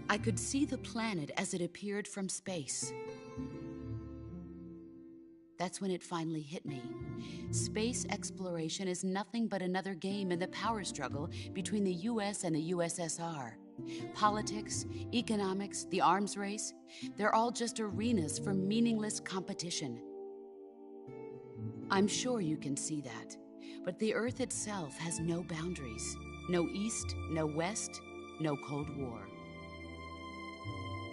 I could see the planet as it appeared from space. That's when it finally hit me. Space exploration is nothing but another game in the power struggle between the US and the USSR. Politics, economics, the arms race, they're all just arenas for meaningless competition. I'm sure you can see that, but the Earth itself has no boundaries. No East, no West, no Cold War.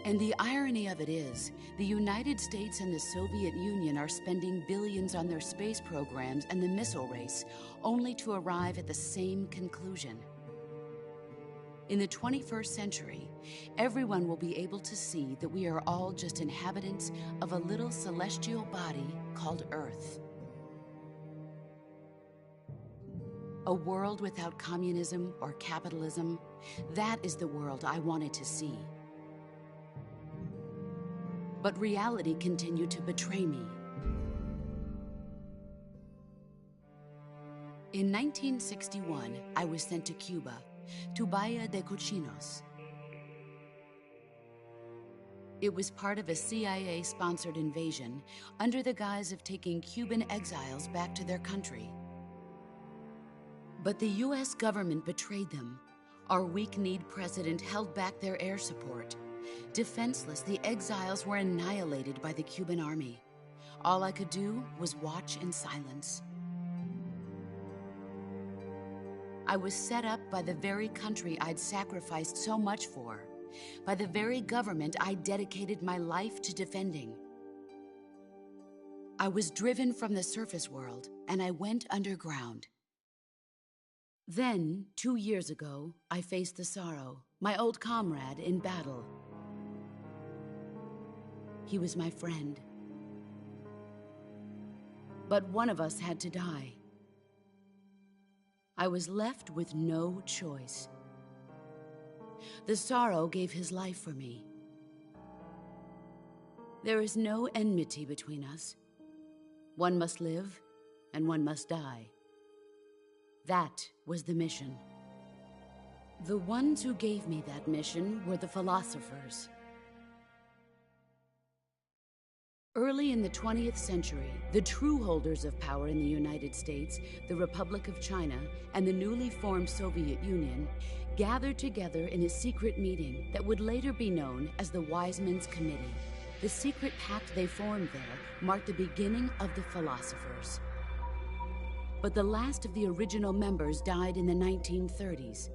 And the irony of it is, the United States and the Soviet Union are spending billions on their space programs and the missile race, only to arrive at the same conclusion. In the 21st century, everyone will be able to see that we are all just inhabitants of a little celestial body called Earth. A world without communism or capitalism, that is the world I wanted to see. But reality continued to betray me. In 1961, I was sent to Cuba, to Bahia de Cochinos. It was part of a CIA-sponsored invasion under the guise of taking Cuban exiles back to their country. But the US government betrayed them. Our weak-kneed president held back their air support. Defenseless, the exiles were annihilated by the Cuban army. All I could do was watch in silence. I was set up by the very country I'd sacrificed so much for, by the very government I dedicated my life to defending. I was driven from the surface world, and I went underground. Then, 2 years ago, I faced the Sorrow, my old comrade in battle. He was my friend. But one of us had to die. I was left with no choice. The Sorrow gave his life for me. There is no enmity between us. One must live, and one must die. That was the mission. The ones who gave me that mission were the philosophers. Early in the 20th century, the true holders of power in the United States, the Republic of China, and the newly formed Soviet Union gathered together in a secret meeting that would later be known as the Wise Men's Committee. The secret pact they formed there marked the beginning of the philosophers. But the last of the original members died in the 1930s.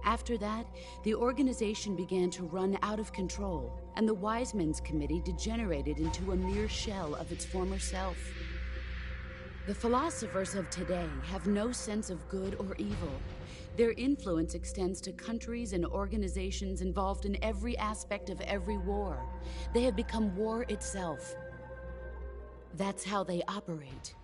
After that, the organization began to run out of control, and the Wise Men's Committee degenerated into a mere shell of its former self. The philosophers of today have no sense of good or evil. Their influence extends to countries and organizations involved in every aspect of every war. They have become war itself. That's how they operate.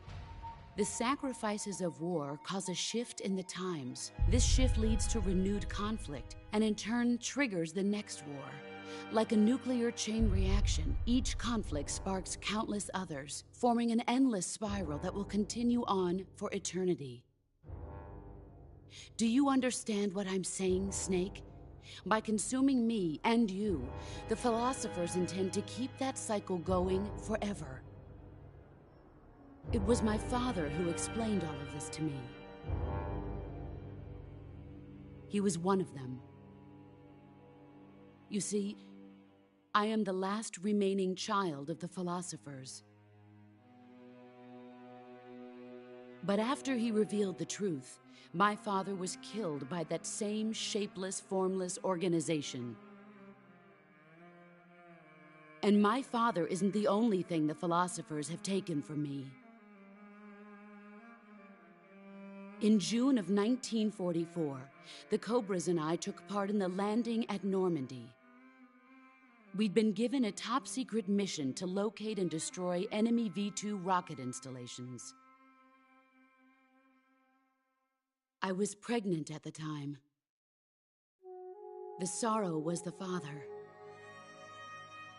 The sacrifices of war cause a shift in the times. This shift leads to renewed conflict, and in turn triggers the next war. Like a nuclear chain reaction, each conflict sparks countless others, forming an endless spiral that will continue on for eternity. Do you understand what I'm saying, Snake? By consuming me and you, the philosophers intend to keep that cycle going forever. It was my father who explained all of this to me. He was one of them. You see, I am the last remaining child of the philosophers. But after he revealed the truth, my father was killed by that same shapeless, formless organization. And my father isn't the only thing the philosophers have taken from me. In June of 1944, the Cobras and I took part in the landing at Normandy. We'd been given a top-secret mission to locate and destroy enemy V-2 rocket installations. I was pregnant at the time. The sorrow was the father.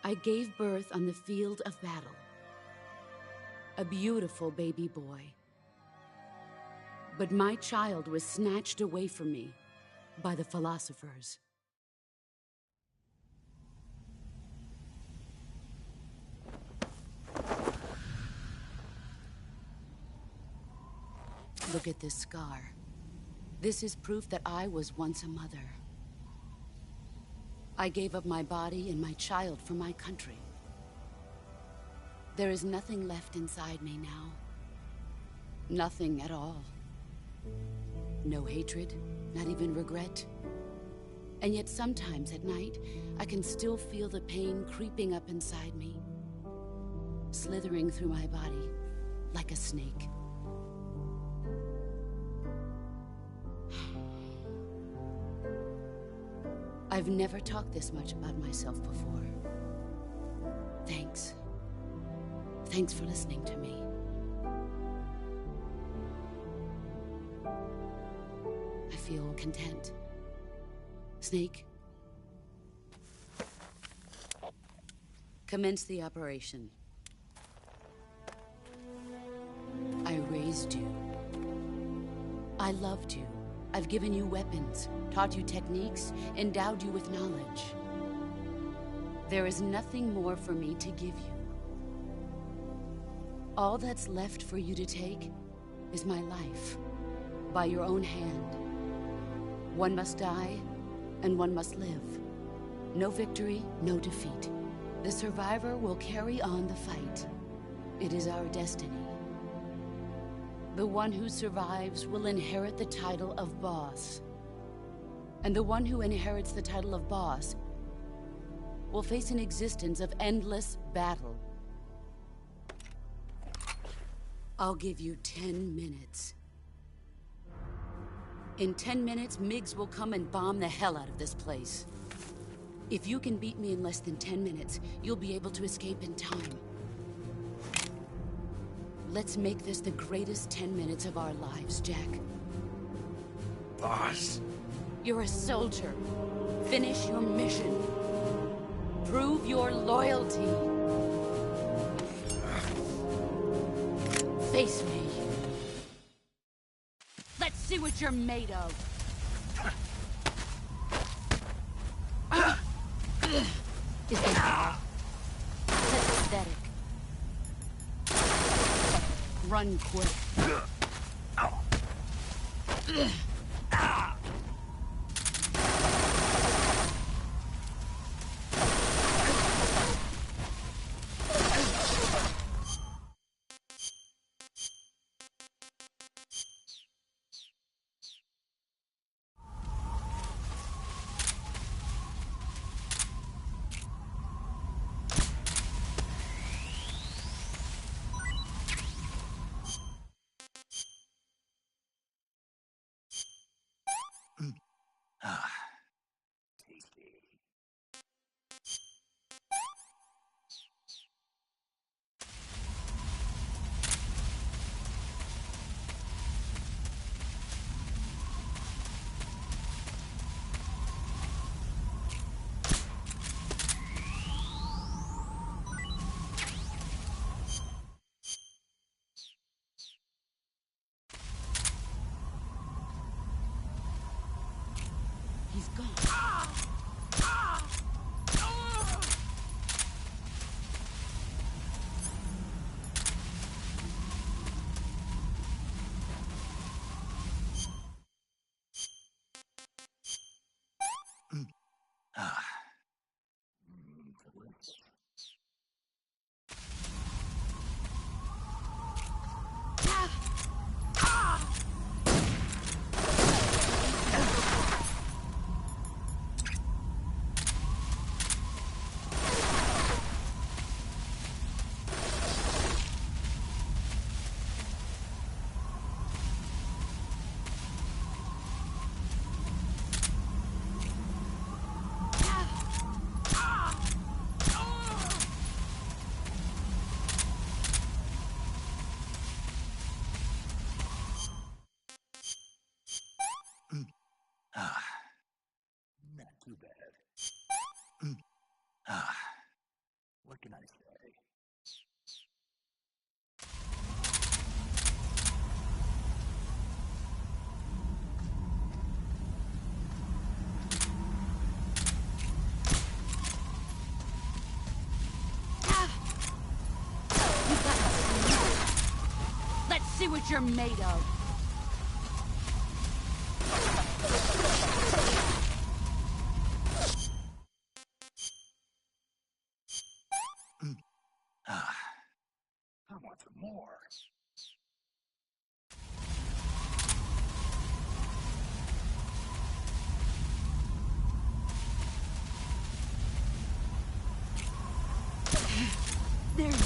I gave birth on the field of battle. A beautiful baby boy. But my child was snatched away from me by the philosophers. Look at this scar. This is proof that I was once a mother. I gave up my body and my child for my country. There is nothing left inside me now. Nothing at all. No hatred, not even regret. And yet sometimes at night, I can still feel the pain creeping up inside me, slithering through my body like a snake. I've never talked this much about myself before. Thanks. Thanks for listening to me. I feel content. Snake? Commence the operation. I raised you. I loved you. I've given you weapons, taught you techniques, endowed you with knowledge. There is nothing more for me to give you. All that's left for you to take is my life, by your own hand. One must die, and one must live. No victory, no defeat. The survivor will carry on the fight. It is our destiny. The one who survives will inherit the title of boss. And the one who inherits the title of boss will face an existence of endless battle. I'll give you 10 minutes. In 10 minutes, MiGs will come and bomb the hell out of this place. If you can beat me in less than 10 minutes, you'll be able to escape in time. Let's make this the greatest 10 minutes of our lives, Jack. Boss. You're a soldier. Finish your mission. Prove your loyalty. Face me. Let's see what you're made of. Is that all? That's pathetic. Run quick. He's gone. Ah, not too bad. Ah, what can I say? Let's see what you're made of. Ah, I want some more. There you go.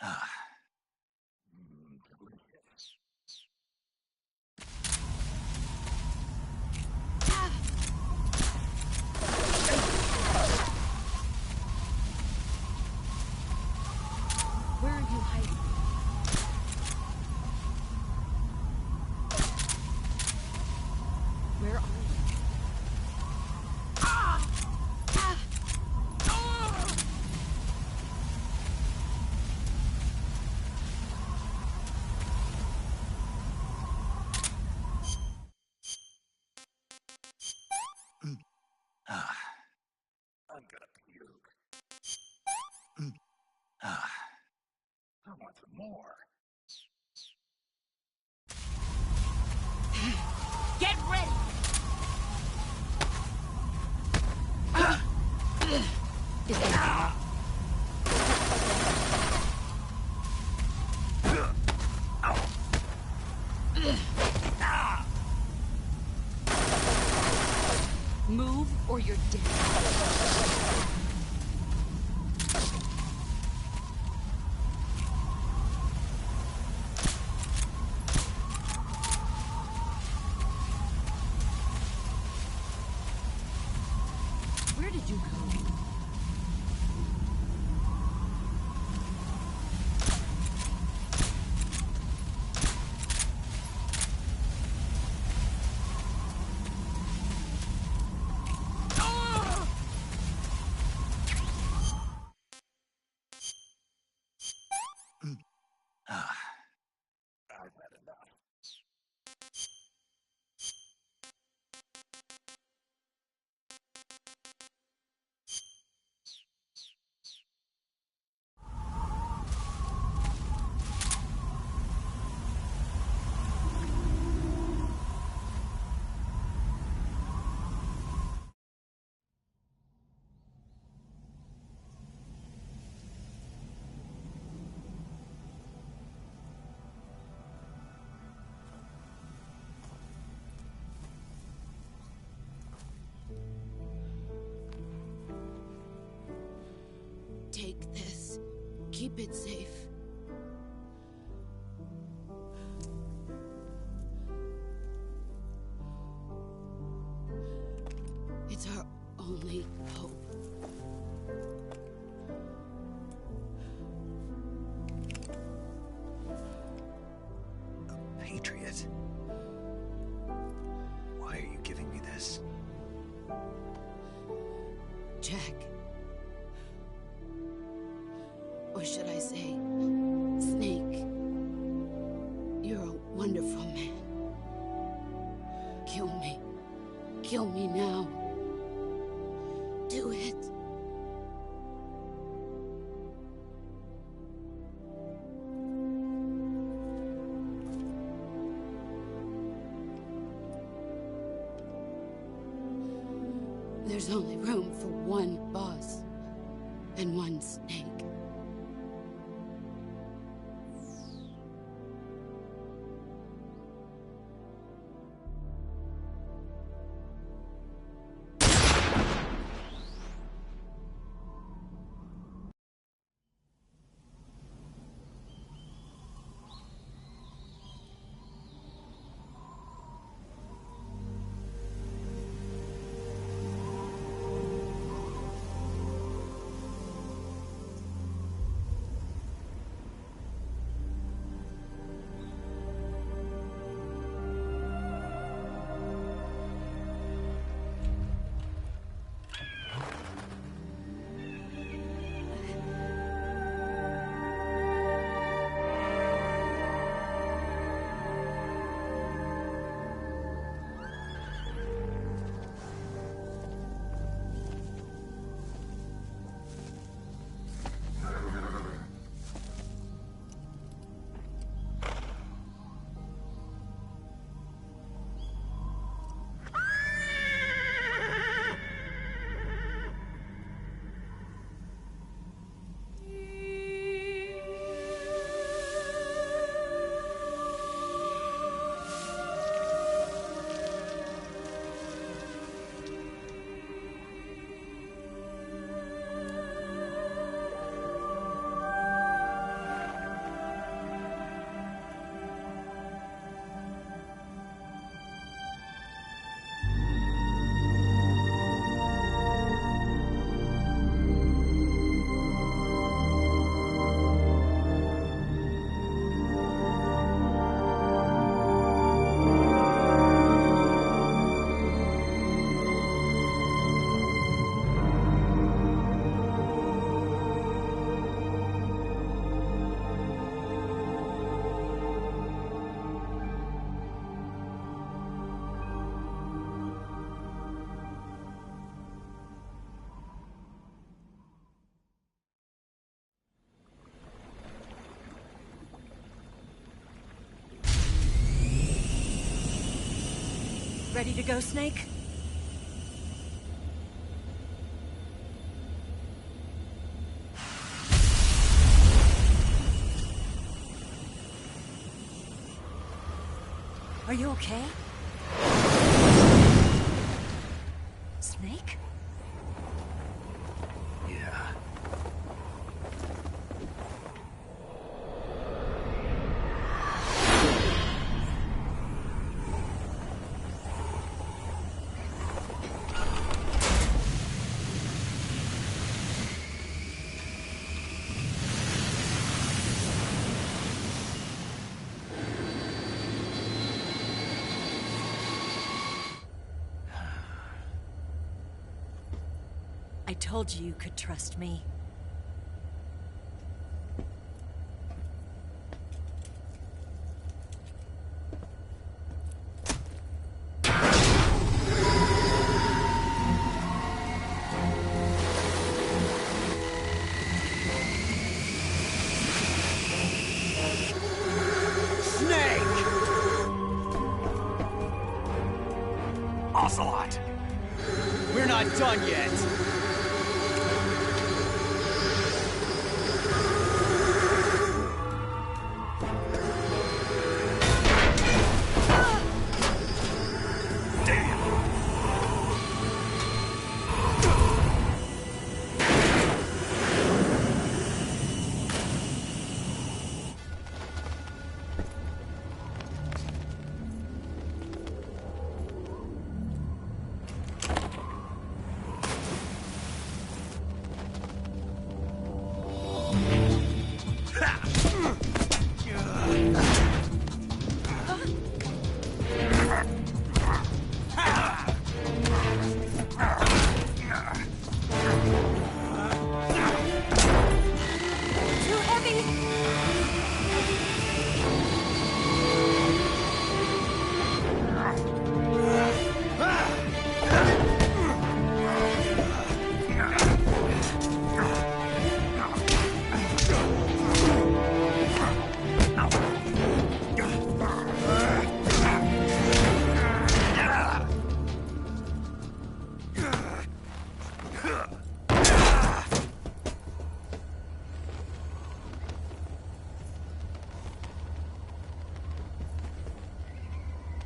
Ah. Where are you hiding? Where are you? Ah. I'm gonna puke. Ah. I want some more. Get ready! Is that Move or you're dead. Where did you go? Ah. I've had enough. Take this. Keep it safe. It's our only hope. A patriot? Why are you giving me this? Jack. Or should I say, Snake? You're a wonderful man. Kill me. Kill me now. Do it. There's only room for one boss and one snake. Ready to go, Snake? Are you okay? Snake? Yeah. I told you could trust me. Ocelot! We're not done yet!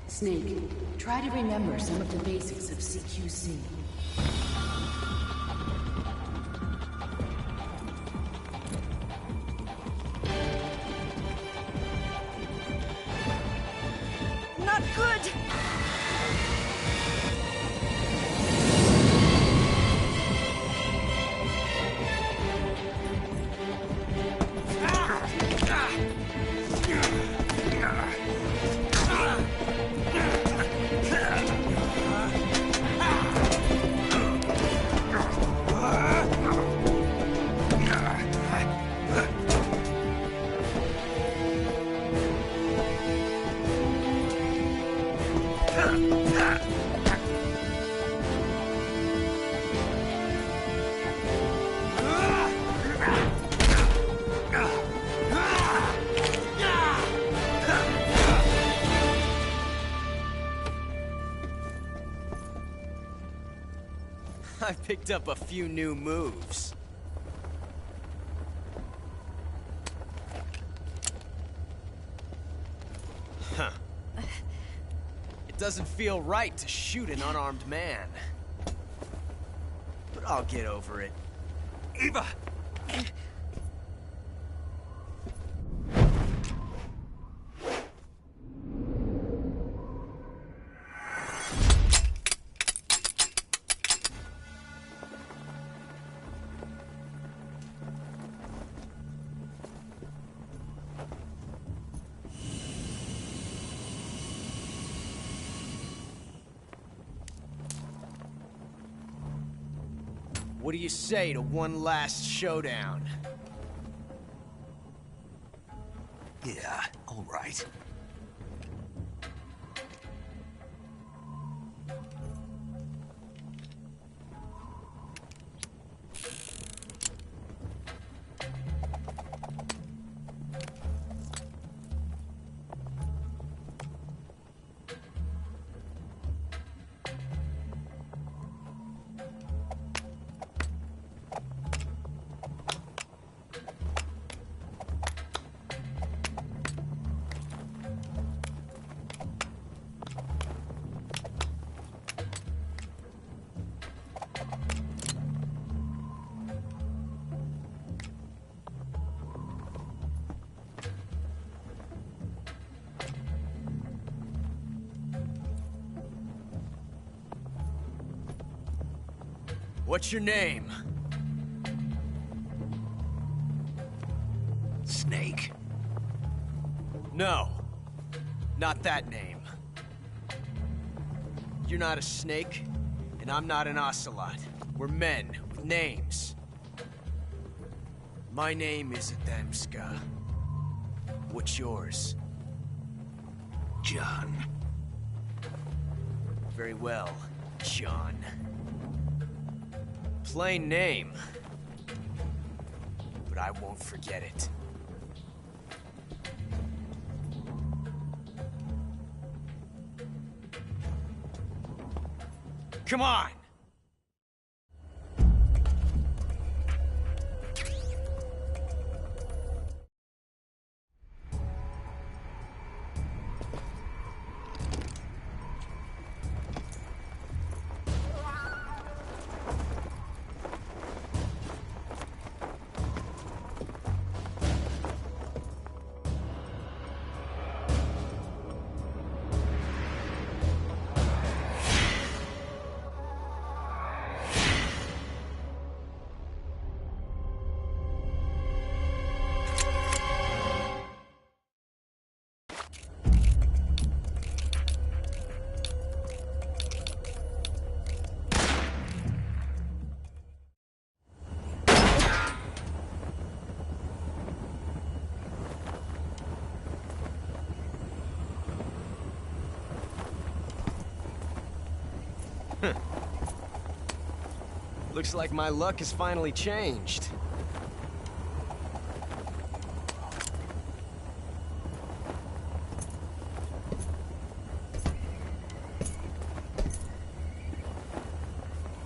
Snake, try to remember some of the basics of CQC. Not good! I picked up a few new moves. Huh. It doesn't feel right to shoot an unarmed man. But I'll get over it. Eva! What do you say to one last showdown? Yeah, all right. What's your name? Snake. No. Not that name. You're not a snake, and I'm not an ocelot. We're men with names. My name is Adamska. What's yours? John. Very well, John. Plain name. But I won't forget it. Come on! Looks like my luck has finally changed.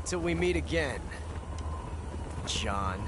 Till we meet again, John.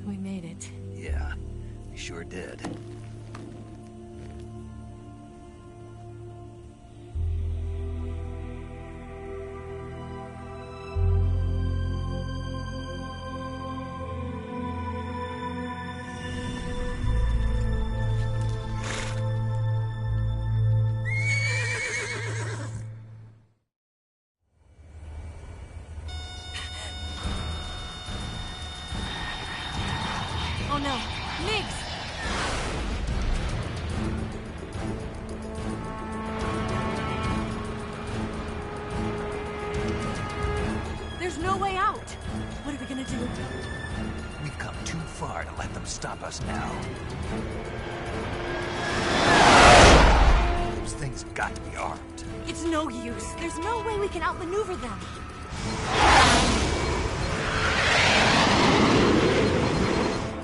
We made it. Yeah, we sure did. Oh no, Migs! There's no way out! What are we gonna do? We've come too far to let them stop us now. Those things have got to be armed. It's no use. There's no way we can outmaneuver them.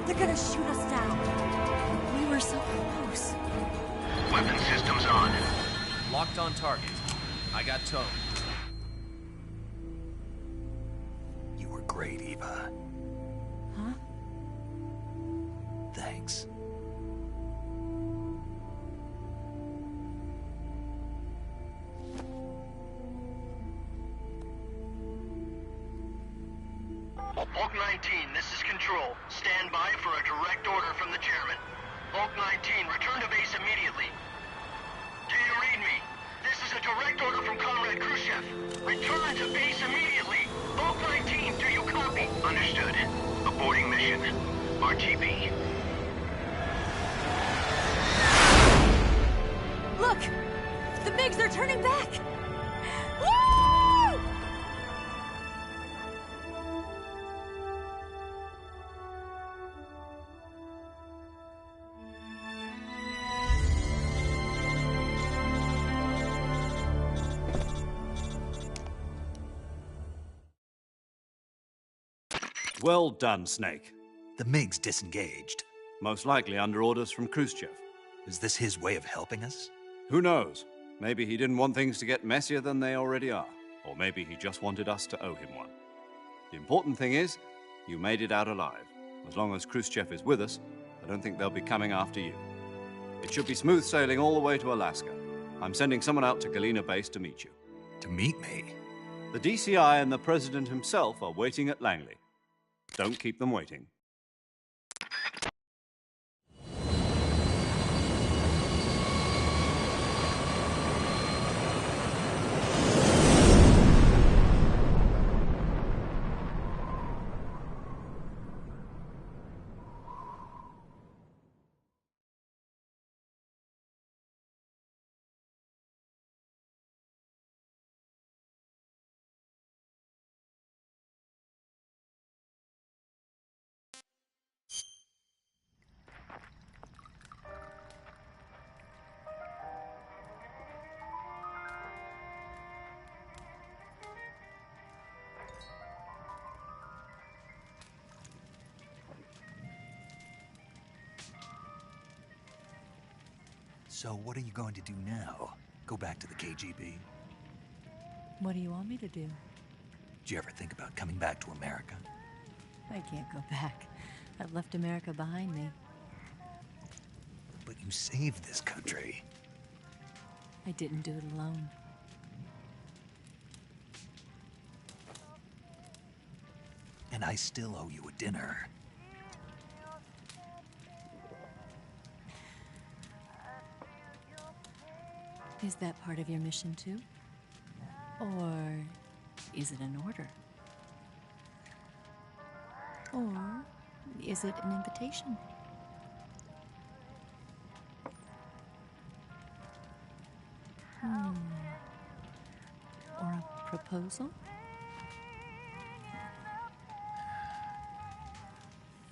They're gonna shoot us down. We were so close. Weapon systems on. Locked on target. I got towed. You were great, Eva. Huh? Thanks. Hulk 19, this is Control. Stand by for a direct order from the chairman. Hulk 19, return to base immediately. Do you read me? This is a direct order from Comrade Khrushchev. Return to base immediately. Hulk 19, do you copy? Understood. Aborting mission. RTB. Look! The MiGs are turning back! Woo! Well done, Snake. The MiGs disengaged. Most likely under orders from Khrushchev. Is this his way of helping us? Who knows? Maybe he didn't want things to get messier than they already are. Or maybe he just wanted us to owe him one. The important thing is, you made it out alive. As long as Khrushchev is with us, I don't think they'll be coming after you. It should be smooth sailing all the way to Alaska. I'm sending someone out to Galena Base to meet you. To meet me? The DCI and the President himself are waiting at Langley. Don't keep them waiting. So what are you going to do now? Go back to the KGB? What do you want me to do? Did you ever think about coming back to America? I can't go back. I've left America behind me. But you saved this country. I didn't do it alone. And I still owe you a dinner. Is that part of your mission too? Or is it an order? Or is it an invitation? Or a proposal?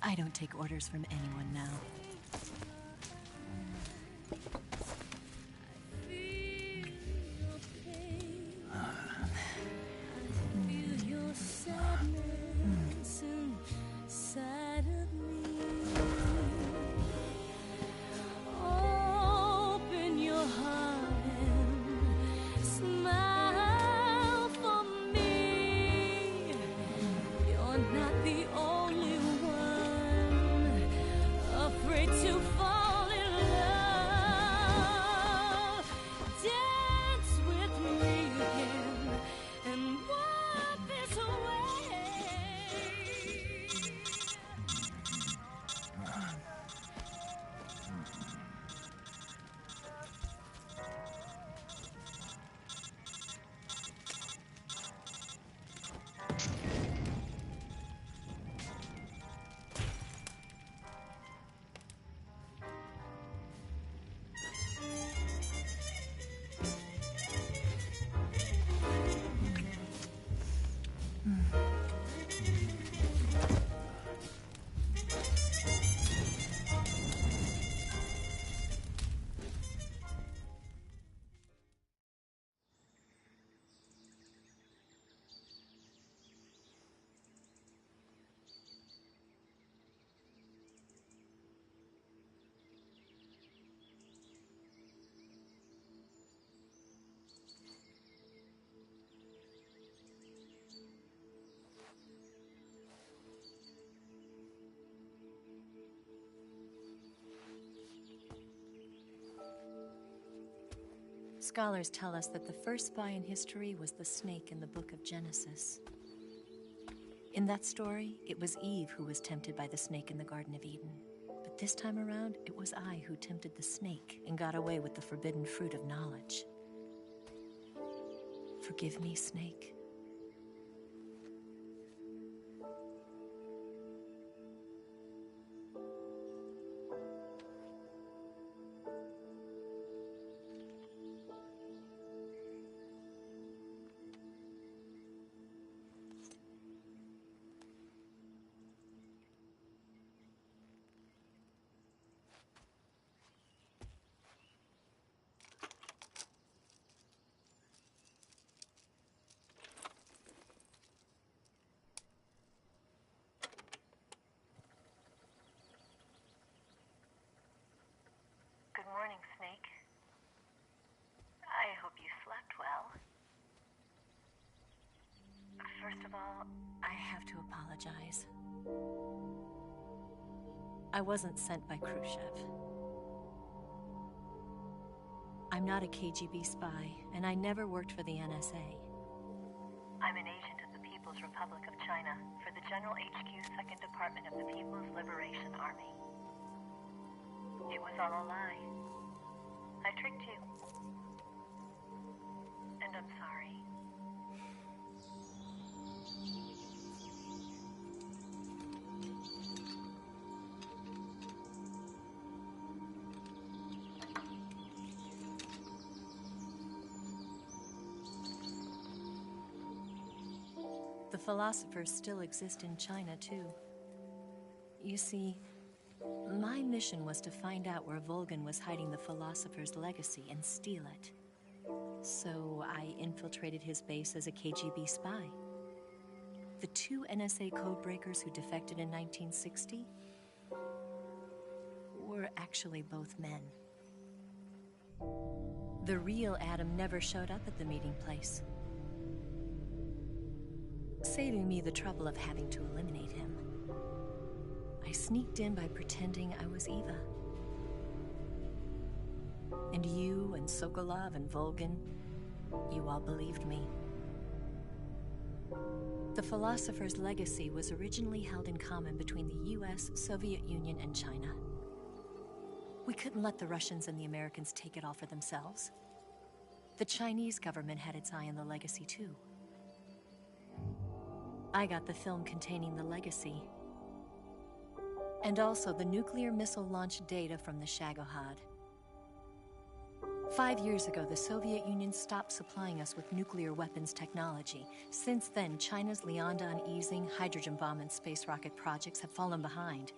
I don't take orders from anyone now. Scholars tell us that the first spy in history was the snake in the book of Genesis. In that story, it was Eve who was tempted by the snake in the Garden of Eden. But this time around, it was I who tempted the snake and got away with the forbidden fruit of knowledge. Forgive me, Snake. of all, I have to apologize. I wasn't sent by Khrushchev. I'm not a KGB spy, and I never worked for the NSA. I'm an agent of the People's Republic of China for the General HQ 2nd Department of the People's Liberation Army. It was all a lie. I tricked you. And I'm sorry. The philosophers still exist in China, too. You see, my mission was to find out where Volgin was hiding the philosopher's legacy and steal it. So I infiltrated his base as a KGB spy. The 2 NSA codebreakers who defected in 1960 were actually both men. The real Adam never showed up at the meeting place, saving me the trouble of having to eliminate him. I sneaked in by pretending I was Eva. And you and Sokolov and Volgin, you all believed me. The philosopher's legacy was originally held in common between the US, Soviet Union, and China. We couldn't let the Russians and the Americans take it all for themselves. The Chinese government had its eye on the legacy, too. I got the film containing the legacy, and also the nuclear missile launch data from the Shagohod. 5 years ago, the Soviet Union stopped supplying us with nuclear weapons technology. Since then, China's Liaodong easing, hydrogen bomb, and space rocket projects have fallen behind.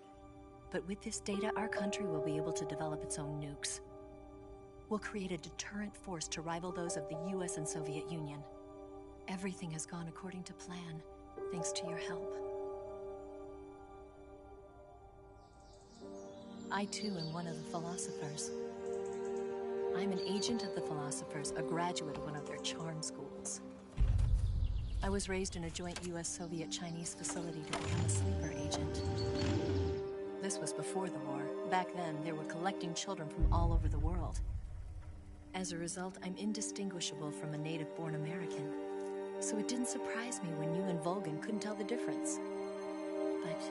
But with this data, our country will be able to develop its own nukes. We'll create a deterrent force to rival those of the US and Soviet Union. Everything has gone according to plan, thanks to your help. I too am one of the philosophers. I'm an agent of the philosophers, a graduate of one of their charm schools. I was raised in a joint US-Soviet-Chinese facility to become a sleeper agent. This was before the war. Back then, they were collecting children from all over the world. As a result, I'm indistinguishable from a native-born American. So it didn't surprise me when you and Volgin couldn't tell the difference. But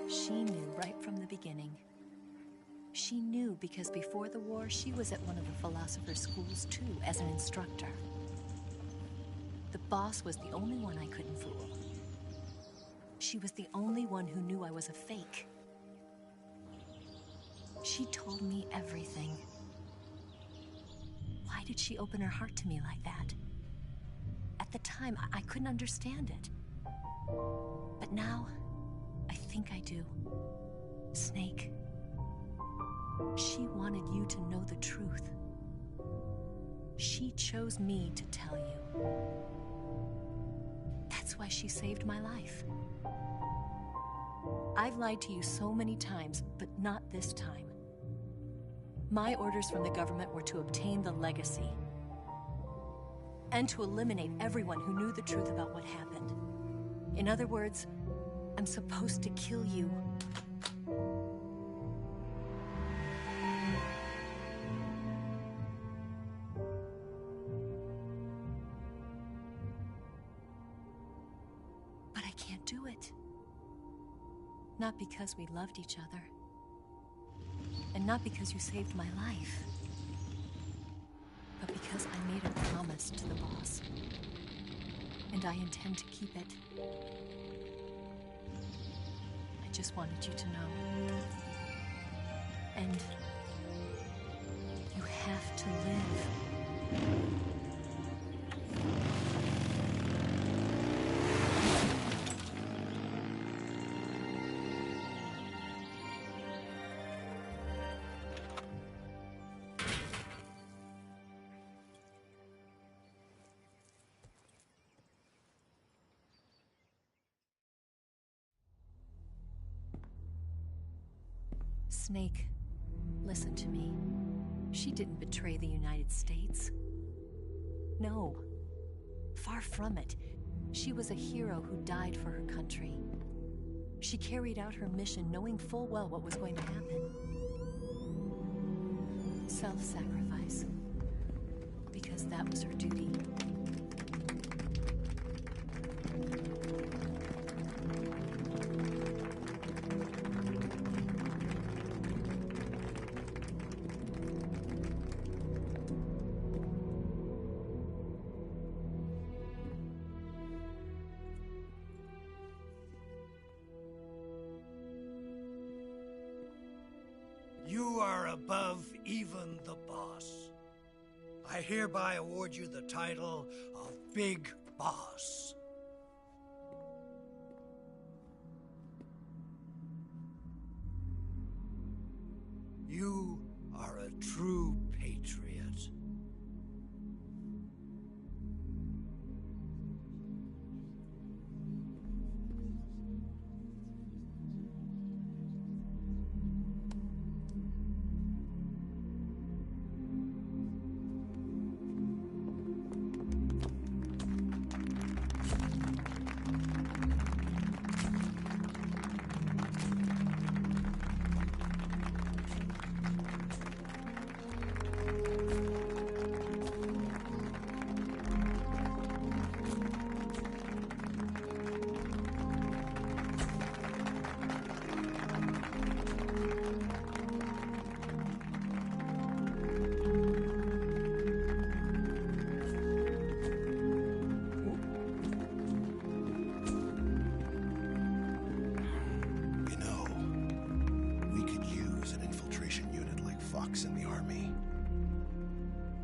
she knew right from the beginning. She knew because before the war, she was at one of the philosopher's schools too, as an instructor. The boss was the only one I couldn't fool. She was the only one who knew I was a fake. She told me everything. Why did she open her heart to me like that? At the time, I couldn't understand it. But now, I think I do. Snake. She wanted you to know the truth. She chose me to tell you. That's why she saved my life. I've lied to you so many times, but not this time. My orders from the government were to obtain the legacy and to eliminate everyone who knew the truth about what happened. In other words, I'm supposed to kill you. But I can't do it. Not because we loved each other. And not because you saved my life. But because I made a promise to the boss. And I intend to keep it. I just wanted you to know. And you have to live. Snake, listen to me. She didn't betray the United States. No, far from it. She was a hero who died for her country. She carried out her mission knowing full well what was going to happen. Self-sacrifice. Because that was her duty. You are above even the boss. I hereby award you the title of Big Boss. You are a true patriot.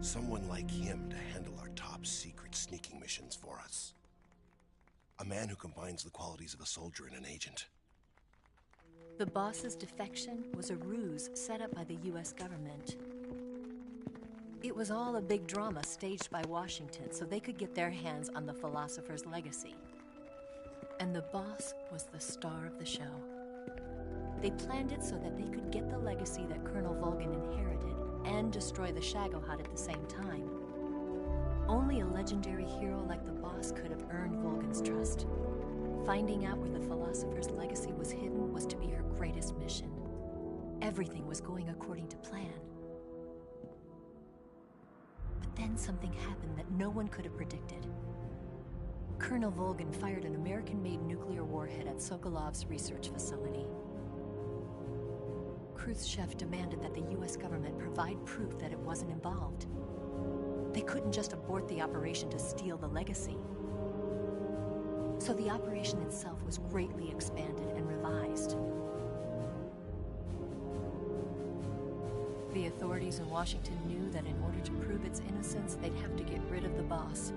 Someone like him to handle our top secret sneaking missions for us. A man who combines the qualities of a soldier and an agent. The boss's defection was a ruse set up by the US government. It was all a big drama staged by Washington so they could get their hands on the philosopher's legacy. And the boss was the star of the show. They planned it so that they could get the legacy that Colonel Volgin inherited and destroy the Shagohod at the same time. Only a legendary hero like the boss could have earned Volgin's trust. Finding out where the philosopher's legacy was hidden was to be her greatest mission. Everything was going according to plan. But then something happened that no one could have predicted. Colonel Volgin fired an American-made nuclear warhead at Sokolov's research facility. Khrushchev demanded that the US government provide proof that it wasn't involved. They couldn't just abort the operation to steal the legacy. So the operation itself was greatly expanded and revised. The authorities in Washington knew that in order to prove its innocence, they'd have to get rid of the boss,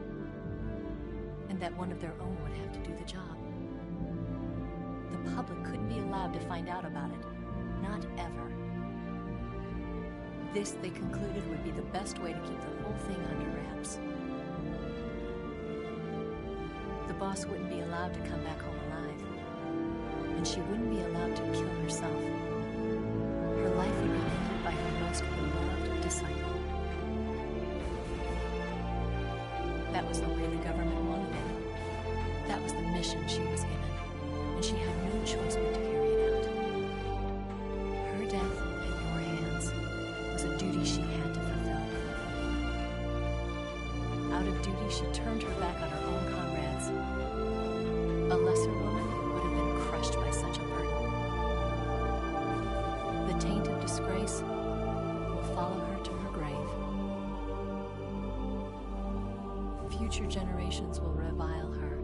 and that one of their own would have to do the job. The public couldn't be allowed to find out about it. Not ever. This, they concluded, would be the best way to keep the whole thing under wraps. The boss wouldn't be allowed to come back home alive, and she wouldn't be allowed to kill herself. Her life would be ended by her most beloved disciple. That was the way the government wanted it. That was the mission she was given, and she had no choice but to carry it out. Her death at your hands was a duty she had to fulfill. Out of duty, she turned her back on her own comrades. A lesser woman would have been crushed by such a burden. The taint of disgrace will follow her to her grave. Future generations will revile her.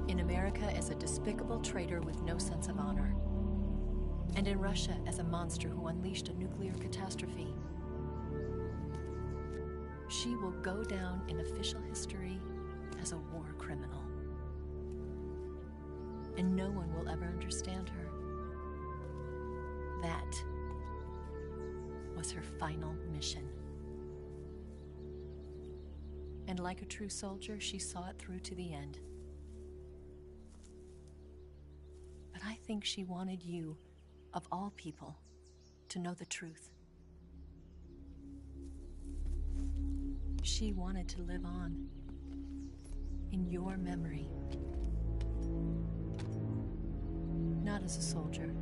In America as a despicable traitor with no sense of honor. And in Russia as a monster who unleashed a nuclear catastrophe. She will go down in official history as a war criminal. And no one will ever understand her. That was her final mission. And like a true soldier, she saw it through to the end. But I think she wanted you, of all people, to know the truth. She wanted to live on. in your memory. Not as a soldier,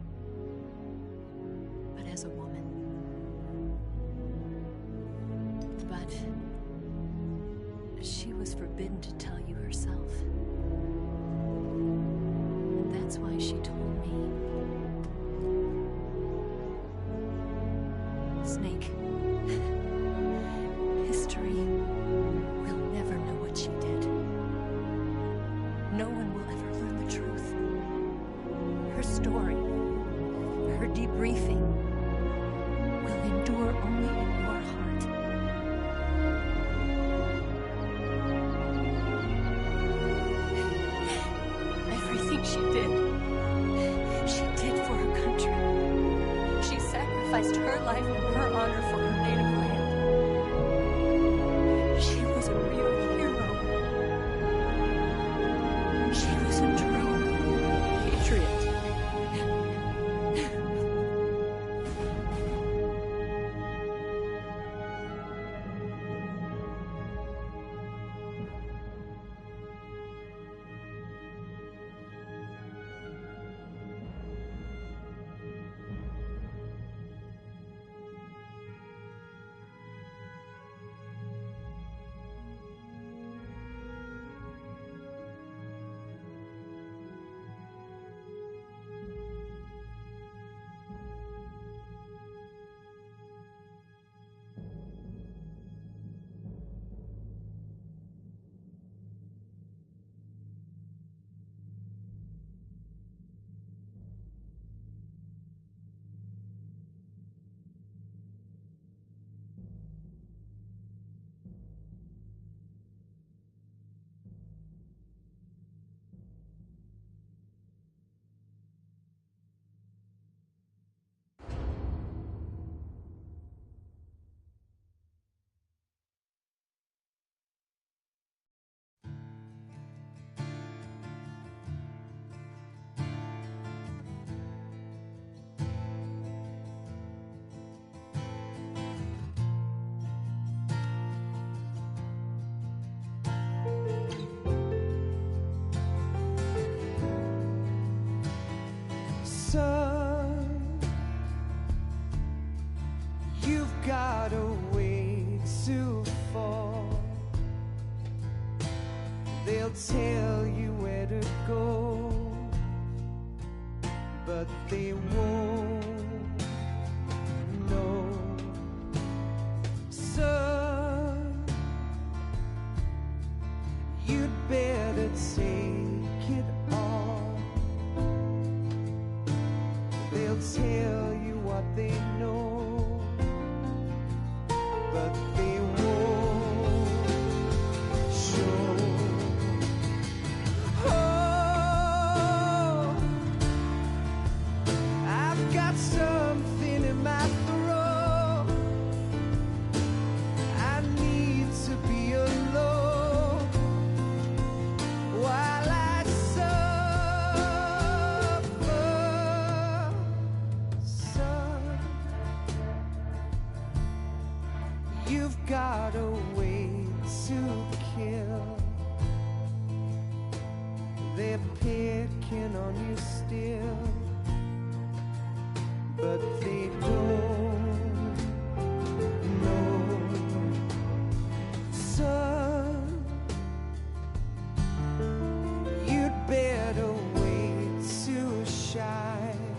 but as a woman. But she was forbidden to tell you herself. And that's why she told me. Snake, history will never know what she did. No one will ever learn the truth. Her story, her debriefing, will endure only in your heart. Everything she did for her country. She sacrificed her life and her honor for her native land. She was a real hero. She was a true patriot. Son, you've got a way to fall. They'll tell you where to go, but they won't know. Son, you'd better take it on. They'll tell you what they know, but they won't show. Oh, I've got something in my throat. I need to be alone while I suffer. Son, you've got a way to kill. They're picking on you still, but they don't know. Son, you'd better wait to shine.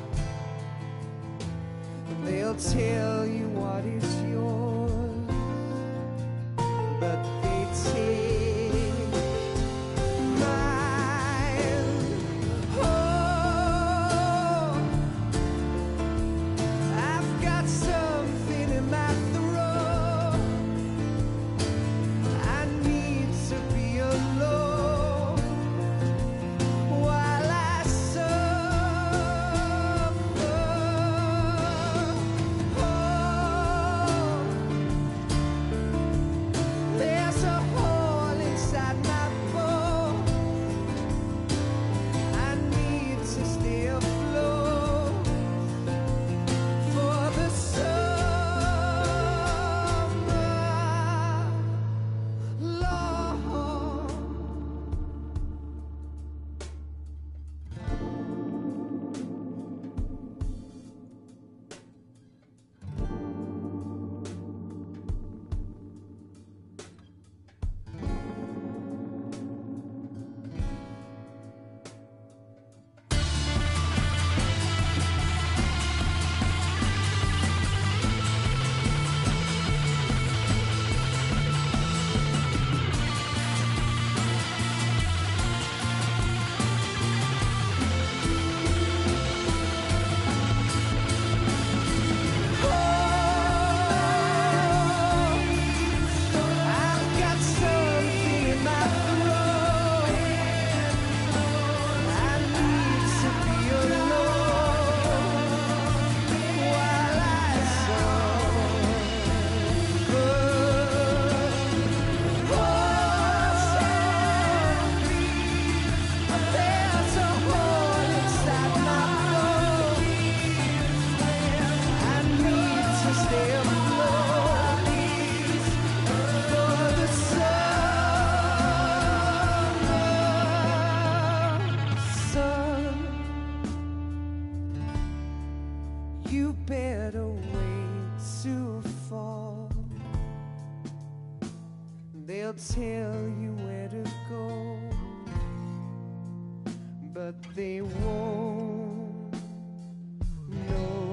They'll tell you what is yours, but they take mine. Oh, I've got They'll tell you where to go, but they won't know.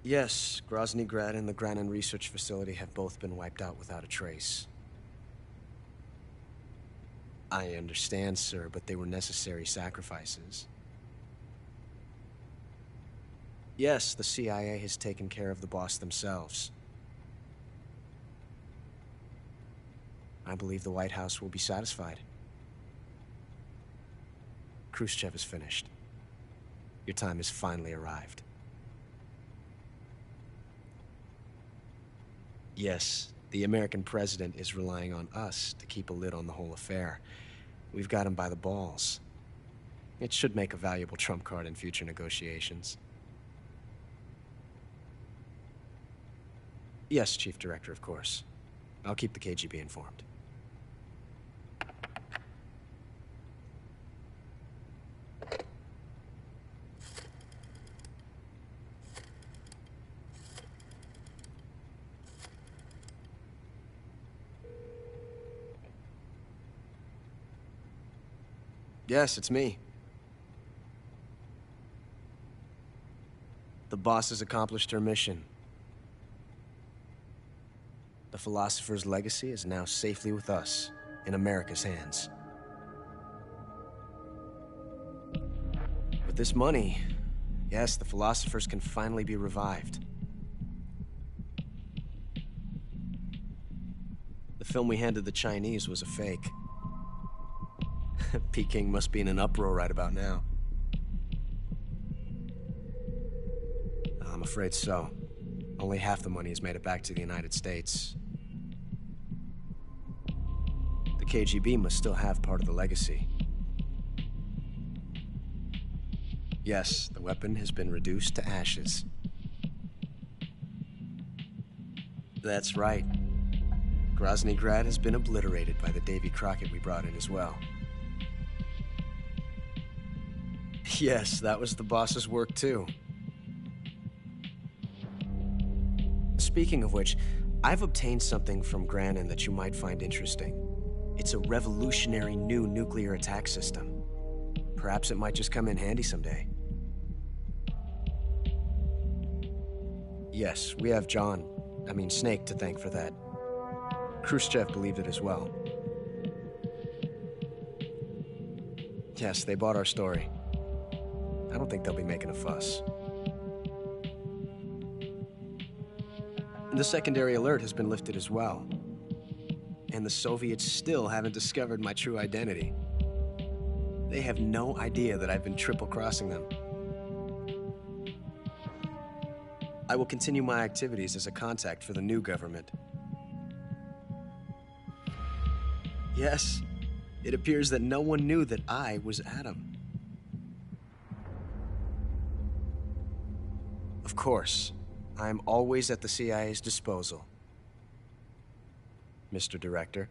Yes, Grozny Grad and the Granin Research Facility have both been wiped out without a trace. I understand, sir, but they were necessary sacrifices. Yes, the CIA has taken care of the boss themselves. I believe the White House will be satisfied. Khrushchev is finished. Your time has finally arrived. Yes, the American president is relying on us to keep a lid on the whole affair. We've got him by the balls. It should make a valuable trump card in future negotiations. Yes, Chief Director, of course. I'll keep the KGB informed. Yes, it's me. The boss has accomplished her mission. The philosopher's legacy is now safely with us, in America's hands. With this money, yes, the philosophers can finally be revived. The film we handed the Chinese was a fake. Peking must be in an uproar right about now. I'm afraid so. Only half the money has made it back to the United States. The KGB must still have part of the legacy. Yes, the weapon has been reduced to ashes. That's right. Grozny Grad has been obliterated by the Davy Crockett we brought in as well. Yes, that was the boss's work too. speaking of which, I've obtained something from Granin that you might find interesting. It's a revolutionary new nuclear attack system. Perhaps it might just come in handy someday. Yes, we have Snake to thank for that. Khrushchev believed it as well. Yes, they bought our story. I don't think they'll be making a fuss. The secondary alert has been lifted as well. And the Soviets still haven't discovered my true identity. They have no idea that I've been triple-crossing them. I will continue my activities as a contact for the new government. Yes, it appears that no one knew that I was Adam. Of course, I'm always at the CIA's disposal, Mr. Director.